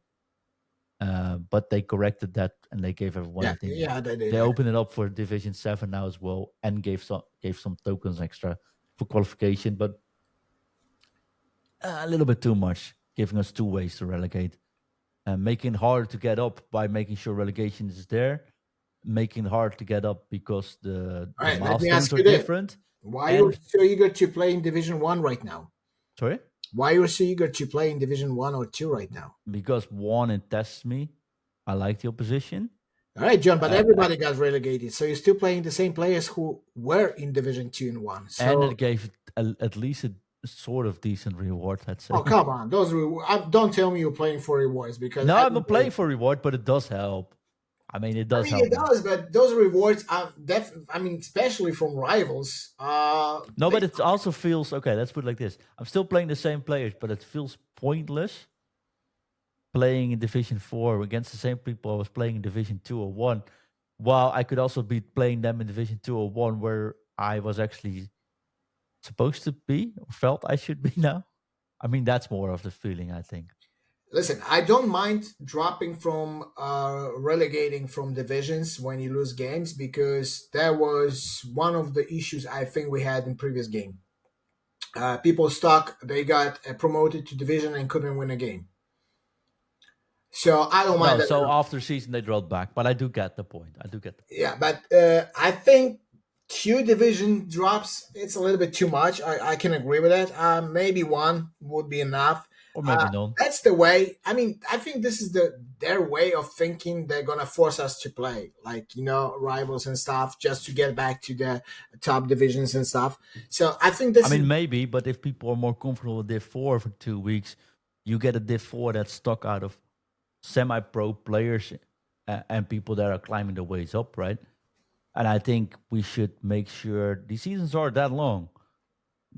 But they corrected that and they gave everyone, Yeah, I think, yeah, they did they that. opened it up for Division 7 now as well and gave some tokens extra for qualification, but a little bit too much, giving us 2 ways to relegate. Making it harder to get up by making sure relegation is there, making it hard to get up because the All the right, let me ask milestones are you this: different. why you're And so eager to play in Division 1 right now? sorry, Why you're so eager to play in Division 1 or 2 right now? because one, it tests me. I like the opposition, All right, John, but uh, everybody got relegated, so you're still playing the same players who were in Division 2 and 1. and So it gave at least sort of decent reward, let's say. Oh, come on, don't tell me you're playing for rewards because No, I I'm don't not believe. playing for reward, but it does help. I mean, it I does mean, help it me. does, but those rewards are I mean, especially from rivals. No, but it also feels okay. Let's put it like this: I'm still playing the same players, but it feels pointless playing in Division Four against the same people I was playing in Division Two or One. While I could also be playing them in Division Two or One, where I was actually supposed to be or felt I should be now. I mean, that's more of the feeling, I think. Listen, I don't mind dropping from relegating from divisions when you lose games because that was one of the issues I think we had in previous game. People stuck; they got promoted to division and couldn't win a game. So I don't mind No, that at so all. after season they dropped back, but I do get the point. I do get the point. Yeah, but I think two division drops, it's a little bit too much. I can agree with that. Maybe one would be enough. Or maybe none. That's the way. I mean, I think this is their way of thinking. They're gonna force us to play, like rivals and stuff, just to get back to the top divisions and stuff. So I think I this is mean, maybe, but if people are more comfortable with Div 4 for 2 weeks, you get a Div 4 that's stuck out of semi pro players and people that are climbing the ways up, right? And I think we should make sure these seasons are that long.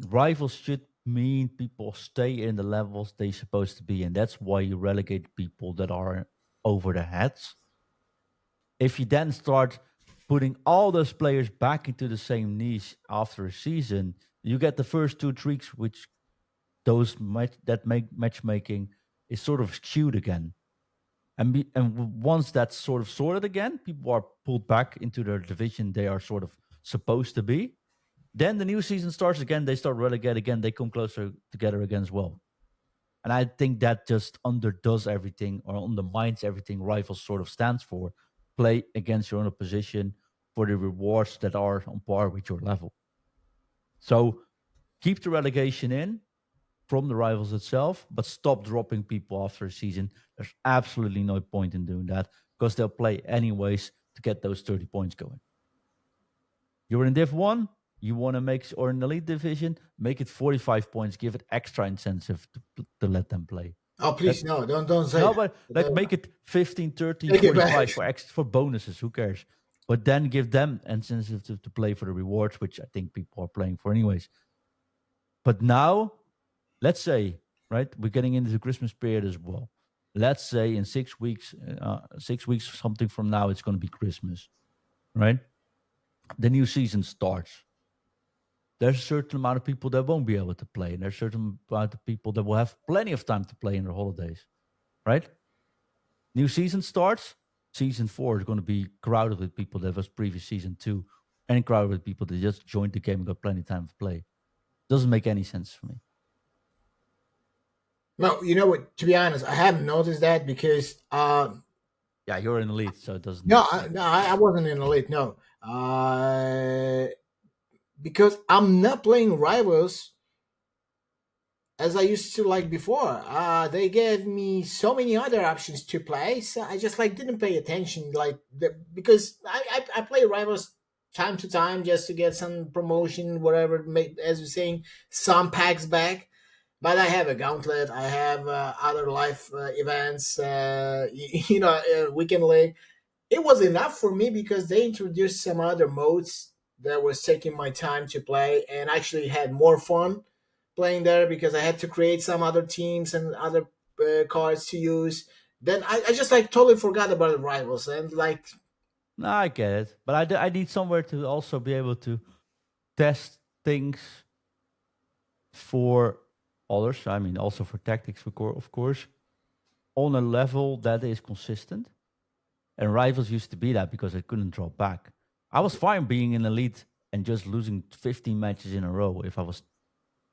Rivals should mean people stay in the levels they're supposed to be. And that's why you relegate people that are over the heads. If you then start putting all those players back into the same niche after a season, you get the first 2 weeks, which that make matchmaking is sort of skewed again. And once that's sort of sorted again, people are pulled back into their division they are sort of supposed to be. Then the new season starts again. They start relegate again. They come closer together again as well. And I think that just underdoes everything or undermines everything Rivals sort of stands for. Play against your own opposition for the rewards that are on par with your level. So keep the relegation in from the Rivals itself, but stop dropping people after a season. There's absolutely no point in doing that because they'll play anyways to get those 30 points going. You're in Div 1, you want to make, or in the Elite Division, make it 45 points, give it extra incentive to let them play. oh please Let, no, don't say no, that. but like make it 15, 13, Take it 45 back. for for bonuses. Who cares? But then give them incentive to play for the rewards, which I think people are playing for anyways. But now, let's say, right, we're getting into the Christmas period as well. Let's say in 6 weeks, 6 weeks something from now, it's going to be Christmas, right? The new season starts. There's a certain amount of people that won't be able to play, and there's a certain amount of people that will have plenty of time to play in their holidays, right? New season starts. Season 4 is going to be crowded with people that was previous season 2, and crowded with people that just joined the game and got plenty of time to play. Doesn't make any sense for me. No, you know what? To be honest, I haven't noticed that because Yeah, you're an elite, so it doesn't. no, I wasn't in the league. No, because I'm not playing rivals as I used to like before. They gave me so many other options to play, so I just like didn't pay attention. Because I play rivals time to time just to get some promotion, whatever. As you're saying, some packs back. But I have a gauntlet. I have other life events. Weekend league. It was enough for me because they introduced some other modes that was taking my time to play and actually had more fun playing there because I had to create some other teams and other cards to use. Then I just like totally forgot about the rivals and like No, I get it, but I need somewhere to also be able to test things for others. I mean, also for tactics, of course, on a level that is consistent. And rivals used to be that because I couldn't drop back. I was fine being in elite and just losing 15 matches in a row if I was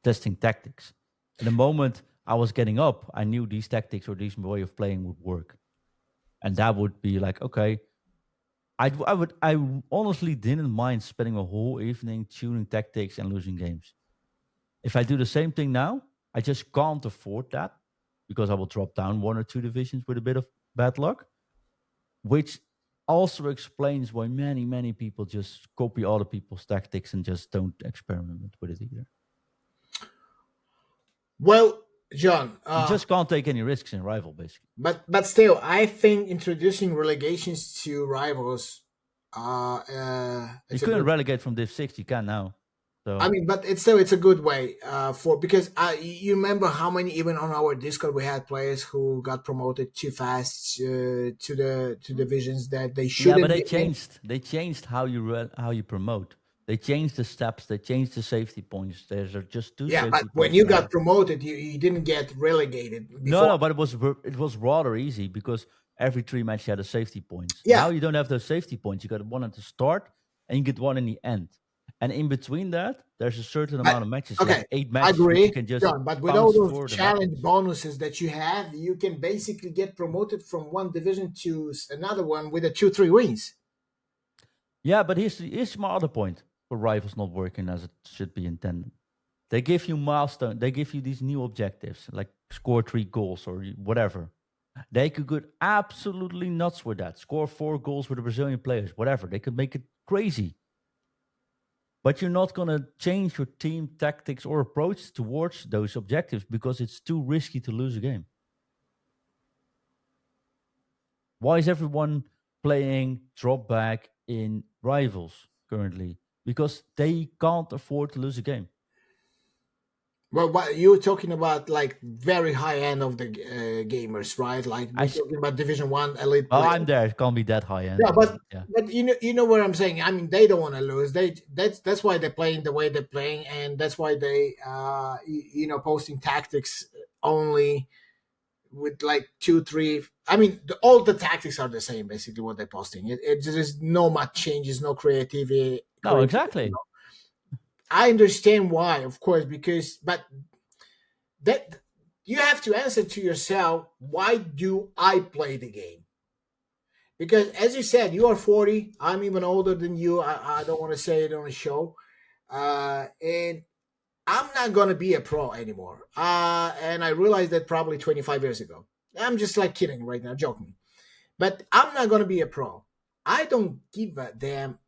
testing tactics. And the moment I was getting up, I knew these tactics or this way of playing would work. And that would be like, okay, I honestly didn't mind spending a whole evening tuning tactics and losing games. If I do the same thing now, I just can't afford that because I will drop down 1 or 2 divisions with a bit of bad luck, which also explains why many people just copy other people's tactics and just don't experiment with it either. Well, John, You just can't take any risks in rival, basically. but still, I think introducing relegations to rivals, You it's a couldn't good. relegate from Div 6, you can now. I So mean, but it's a good way for because you remember how many even on our Discord we had players who got promoted too fast to divisions that they yeah, but shouldn't they get in. changed. They changed how you promote. They changed the steps. They changed the safety points. There's just two Yeah, but safety when points you now. got promoted, you didn't get relegated No, before. no, but it was rather easy because every 3 match you had a safety points. Yeah, Now you don't have those safety points. You got one at the start and you get one in the end. And in between that, there's a certain but amount of matches. You okay, have 8 I matches which you agree, can just John. But with all bounce those for the challenge matches. bonuses that you have, you can basically get promoted from one division to another one with a 2-3 wins. Yeah, but here's my other point for rivals not working as it should be intended. They give you milestone. They give you these new objectives, like score 3 goals or whatever. They could go absolutely nuts with that. Score 4 goals with the Brazilian players, whatever. They could make it crazy. But you're not gonna change your team tactics or approach towards those objectives because it's too risky to lose a game. Why is everyone playing drop back in rivals currently? Because they can't afford to lose a game. Well, what you're talking about, like very high end of the gamers, right? Like I we're s- talking about Division One elite well, players. I'm there. It can't be that high end, Yeah, but yeah. but you know what I'm saying. I mean, they don't want to lose. That's why they're playing the way they're playing, and that's why they posting tactics only with like 2 3. I mean, all the tactics are the same basically what they're posting. It there is no much changes, no creativity. No, Creativity. exactly. I understand why, of course, because but that you have to answer to yourself, why do I play the game? Because as you said, you are 40, I'm even older than you. I don't want to say it on a show, and I'm not going to be a pro anymore, and I realized that probably 25 years ago. I'm just like kidding right now, joking, but I'm not going to be a pro. I don't give a damn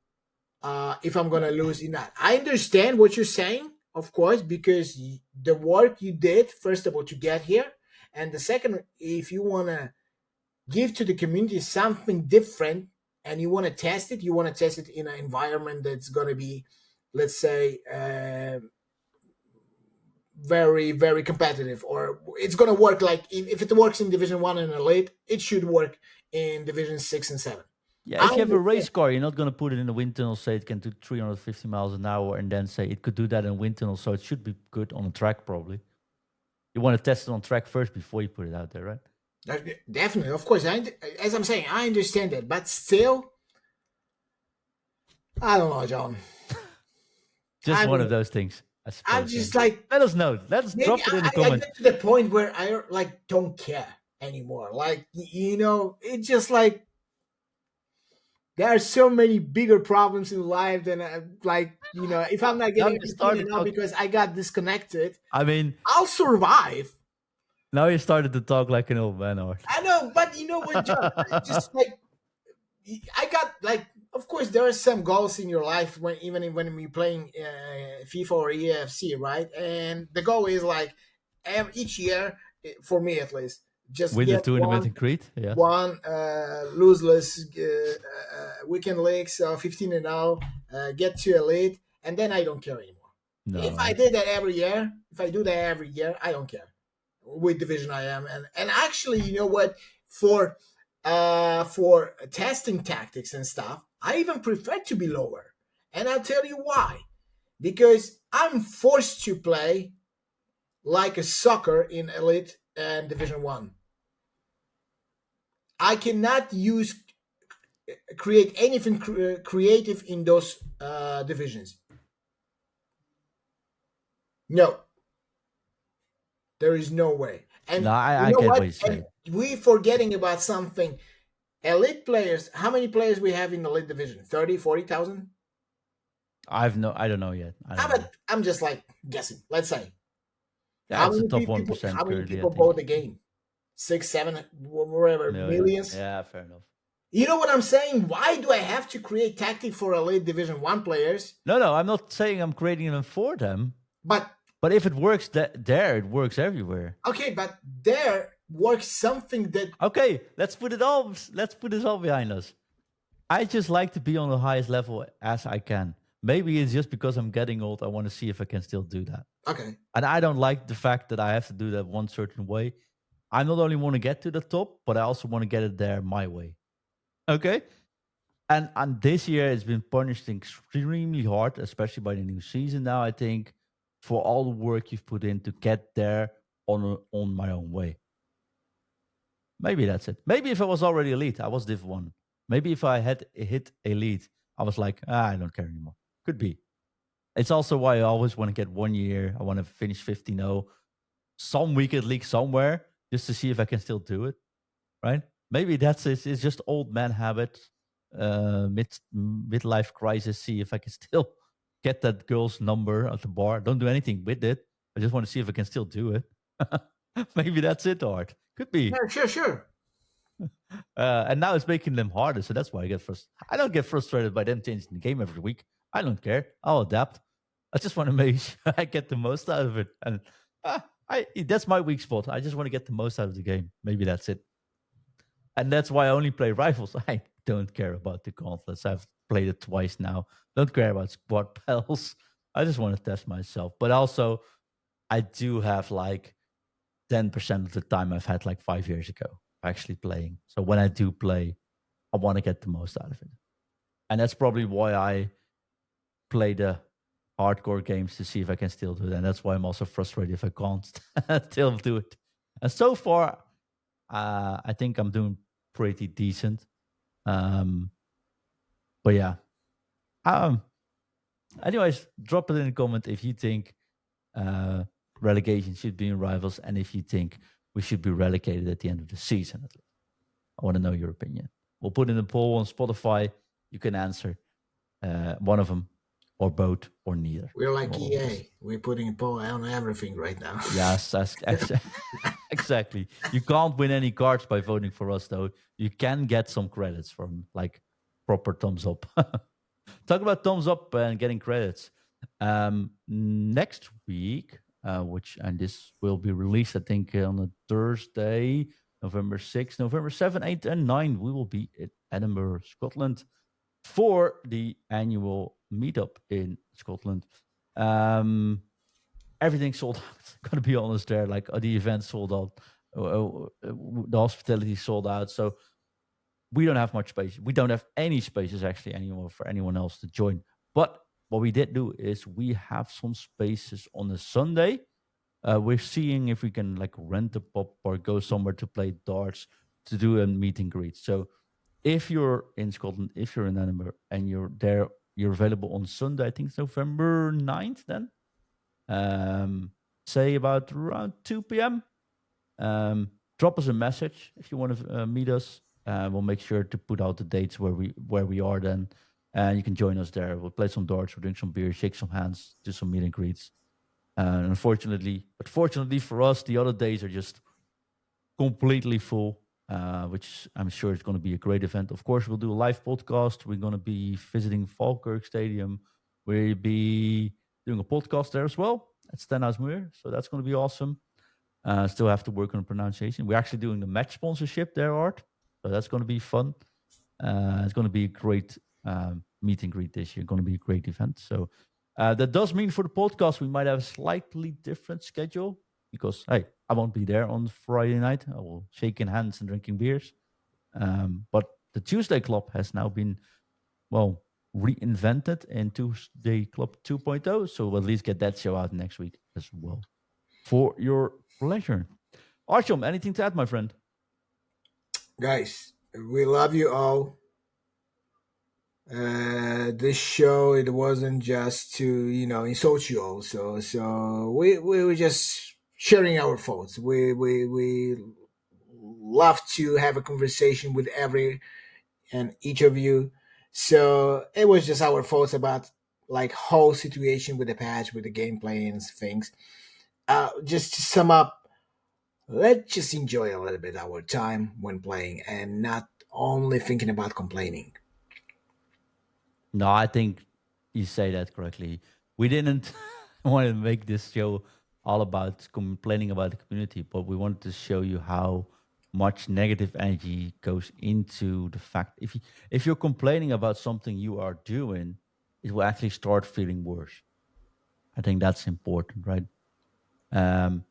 if I'm gonna lose in that. I understand what you're saying, of course, because the work you did, first of all, to get here, and the second, if you wanna give to the community something different and you wanna test it, you wanna test it in an environment that's gonna be, let's say, very very competitive, or it's gonna work like if it works in Division One and Elite, it should work in Division 6 and 7. Yeah, I if you have a understand. race car, you're not going to put it in a wind tunnel, say it can do 350 miles an hour, and then say it could do that in a wind tunnel, so it should be good on a track, probably. You want to test it on track first before you put it out there, right? Definitely, of course. As I'm saying, I understand that, but still, I don't know, John. Just I one of don't. those things, I I'm suppose. Yeah. just like Let us know. Let's maybe drop it in the I comments. get to the point where I like don't care anymore. Like it's just like there are so many bigger problems in life than like if I'm not Now getting you 15 and started now talk. because I got disconnected, I mean, I'll survive. now you started to talk like an old man, Art. I know, but you know what, John? Just like I got like, of course, there are some goals in your life when even when we playing FIFA or EFC, right? And the goal is like each year, for me at least, just Win the get tournament one in Crete, yes. one loseless weekend leagues, 15-0, get to elite, and then I don't care anymore. If No, I did that every year, if I do that every year, I don't care with division I am. And actually, you know what? For testing tactics and stuff, I even prefer to be lower. And I'll tell you why. Because I'm forced to play like a soccer in Elite and Division 1. I cannot create anything creative in those divisions. No, there is no way. no, And you I know get what? what you're And saying. we forgetting about something. Elite players, how many players we have in the elite division? 30, 40,000? I don't know yet. I don't know. I'm just like guessing. Let's say Yeah, it's the top how 1% many currently, I people think. bought the game? Six, seven, whatever Millions. millions. Yeah, fair enough. You know what I'm saying? Why do I have to create tactic for elite division 1 players? No, I'm not saying I'm creating them for them, But But if it works there, it works everywhere. Okay, but there works something that. Okay, let's put it all. Let's put this all behind us. I just like to be on the highest level as I can. Maybe it's just because I'm getting old. I want to see if I can still do that. Okay. And I don't like the fact that I have to do that one certain way. I not only want to get to the top, but I also want to get it there my way. Okay. And this year it's been punished extremely hard, especially by the new season now, I think, for all the work you've put in to get there on my own way. Maybe that's it. Maybe if I was already elite, I was Div 1. Maybe if I had hit elite, I was like, I don't care anymore. Could be. It's also why I always want to get 1 year. I want to finish 15-0, some weekend league somewhere, just to see if I can still do it. Right? Maybe that's it. It's just old man habit, midlife crisis. See if I can still get that girl's number at the bar. Don't do anything with it. I just want to see if I can still do it. Maybe that's it, Art. Could be. Yeah, sure, sure. And now it's making them harder, so that's why I get frustrated. I don't get frustrated by them changing the game every week. I don't care. I'll adapt. I just want to make sure I get the most out of it, and that's my weak spot. I just want to get the most out of the game. Maybe that's it, and that's why I only play rifles. I don't care about the gauntlets. I've played it twice now. Don't care about squad battles. I just want to test myself, but also I do have like 10% of the time I've had like 5 years ago actually playing. So when I do play, I want to get the most out of it. And that's probably why I play the hardcore games to see if I can still do that. And that's why I'm also frustrated if I can't still do it. And so far, I think I'm doing pretty decent. But yeah. Anyways, drop it in the comment if you think relegation should be in rivals and if you think we should be relegated at the end of the season at least. I want to know your opinion. We'll put in a poll on Spotify. You can answer one of them or both or neither. We're like All of us. EA. We're putting a poll on everything right now. Yes, exactly. You can't win any cards by voting for us, though. You can get some credits from like proper thumbs up. Talk about thumbs up and getting credits. Next week, and this will be released, I think, on a Thursday, November 6th, November 7th, 8th, and 9th. We will be in Edinburgh, Scotland for the annual meetup in Scotland. Everything's sold out. Gotta be honest there. Like the event sold out. The hospitality sold out. So we don't have much space. We don't have any spaces actually anymore for anyone else to join. But what we did do is we have some spaces on a Sunday. We're seeing if we can like rent a pub or go somewhere to play darts to do a meet and greet. So if you're in Scotland, if you're in Edinburgh and you're there, you're available on Sunday, I think it's November 9th then. Say about around 2 p.m. Drop us a message if you want to meet us. We'll make sure to put out the dates where we are then. And you can join us there. We'll play some darts, we'll drink some beer, shake some hands, do some meet and greets. Fortunately for us, the other days are just completely full, which I'm sure is going to be a great event. Of course, we'll do a live podcast. We're going to be visiting Falkirk Stadium. We'll be doing a podcast there as well at Stenhuismuir. So that's going to be awesome. Still have to work on pronunciation. We're actually doing the match sponsorship there, Art. So that's going to be fun. It's going to be a great meet and greet this year. Going to be a great event. So that does mean for the podcast, we might have a slightly different schedule because, hey, I won't be there on Friday night. I will shaking hands and drinking beers. But the Tuesday Club has now been, reinvented in Tuesday Club 2.0. So we'll at least get that show out next week as well. For your pleasure. Artiom, anything to add, my friend? Guys, we love you all. This show, it wasn't just to insult you all. So we were just sharing our thoughts. We love to have a conversation with every and each of you. So it was just our thoughts about like whole situation with the patch, with the gameplay and things. Just to sum up, let's just enjoy a little bit our time when playing and not only thinking about complaining. No, I think you say that correctly. We didn't want to make this show all about complaining about the community, but we wanted to show you how much negative energy goes into the fact if you're complaining about something you are doing, it will actually start feeling worse. I think that's important, right? Um,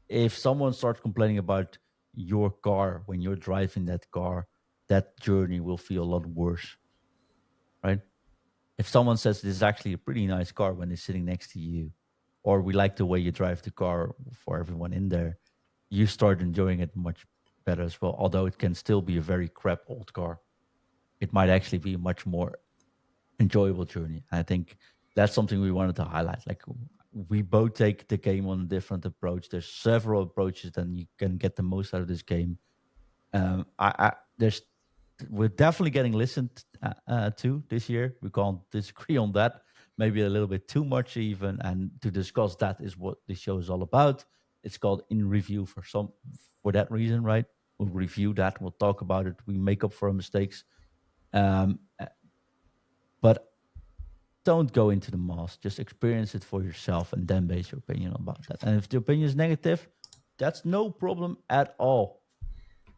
if someone starts complaining about your car when you're driving that car, that journey will feel a lot worse, right? If someone says this is actually a pretty nice car when they're sitting next to you, or we like the way you drive the car for everyone in there, you start enjoying it much better as well. Although it can still be a very crap old car, it might actually be a much more enjoyable journey. And I think that's something we wanted to highlight. Like we both take the game on a different approach. There's several approaches that you can get the most out of this game. There's we're definitely getting listened to this year. We can't disagree on that. Maybe a little bit too much even. And to discuss that is what the show is all about. It's called In Review for that reason, right? We'll review that. We'll talk about it. We make up for our mistakes. But don't go into the mass. Just experience it for yourself and then base your opinion about that. And if the opinion is negative, that's no problem at all.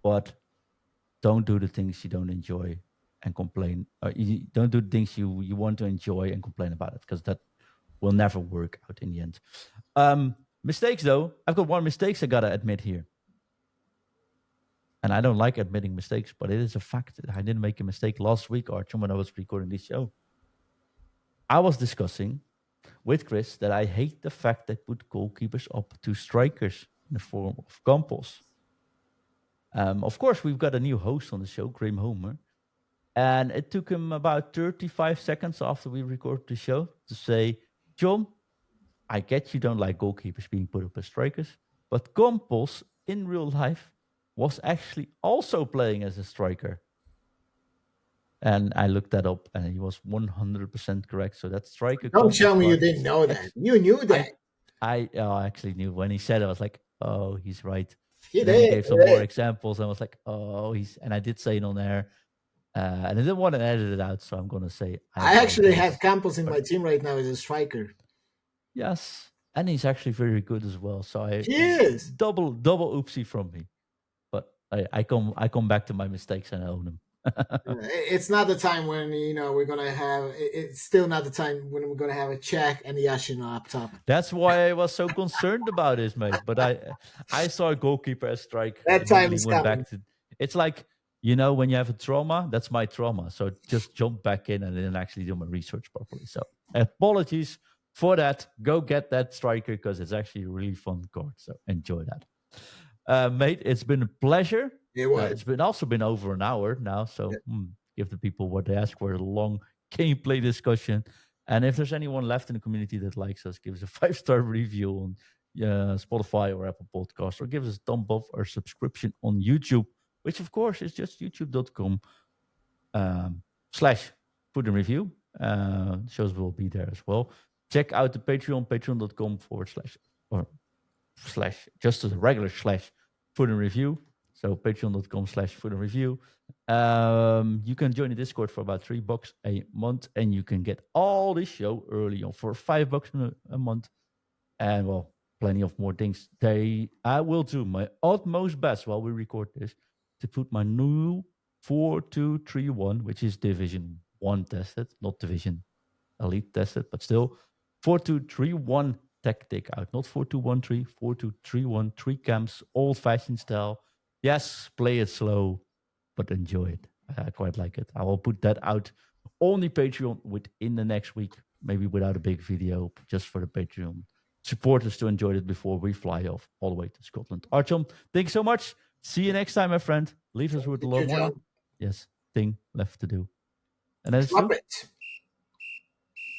But don't do the things you don't enjoy and complain. Or you don't do the things you want to enjoy and complain about it, because that will never work out in the end. Mistakes, though. I've got one mistake I gotta admit here. And I don't like admitting mistakes, but it is a fact that I didn't make a mistake last week, Artiom, when I was recording this show. I was discussing with Chris that I hate the fact they put goalkeepers up to strikers in the form of Campos. Of course, we've got a new host on the show, Graham Homer. And it took him about 35 seconds after we recorded the show to say, John, I get you don't like goalkeepers being put up as strikers, but Campos in real life was actually also playing as a striker. And I looked that up, and he was 100% correct. So that striker. Don't tell me you card didn't is know that. You knew that. I actually knew when he said it. I was like, oh, he's right. You And then he did. gave some more examples, and I was like, oh, and I did say it on air, and I didn't want to edit it out, so I'm gonna say I actually apologize. have Campos in my team right now as a striker. Yes, and he's actually very good as well. So He is. double oopsie from me, but I come back to my mistakes and I own them. It's not the time when we're gonna have. It's still not the time when we're gonna have a check and the Yashin up top. That's why I was so concerned about this, mate. But I saw a goalkeeper as striker. That time Immediately is went coming. back to. It's like when you have a trauma. That's my trauma. So just jump back in and didn't actually do my research properly. So apologies for that. Go get that striker because it's actually a really fun card. So enjoy that, mate. It's been a pleasure. It was. It's been also been over an hour now. So give the people what they ask for, a long gameplay discussion. And if there's anyone left in the community that likes us, give us a 5-star review on Spotify or Apple Podcasts, or give us a thumb up or subscription on YouTube, which of course is just youtube.com slash food and review. Shows will be there as well. Check out the Patreon, patreon.com / just as a regular / food and review. So patreon.com / food and review. You can join the Discord for about $3 a month, and you can get all this show early on for $5 a month. And well, plenty of more things. I will do my utmost best while we record this to put my new 4-2-3-1, which is Division 1 tested, not Division Elite tested, but still 4-2-3-1 tactic out. Not 4-2-1-3, 4-2-3-1, 3 camps, old-fashioned style. Yes, play it slow, but enjoy it. I quite like it. I will put that out on the Patreon within the next week, maybe without a big video, just for the Patreon supporters to enjoy it before we fly off all the way to Scotland. Artyom, thanks so much. See you next time, my friend. Leave us with one thing left to do. And that's Drop it.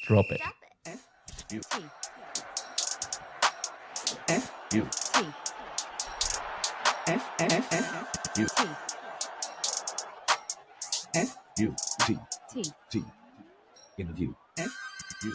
Drop it. F-U. F-U. F-F-F-U. F-U. T. T. T. Interview. F-U.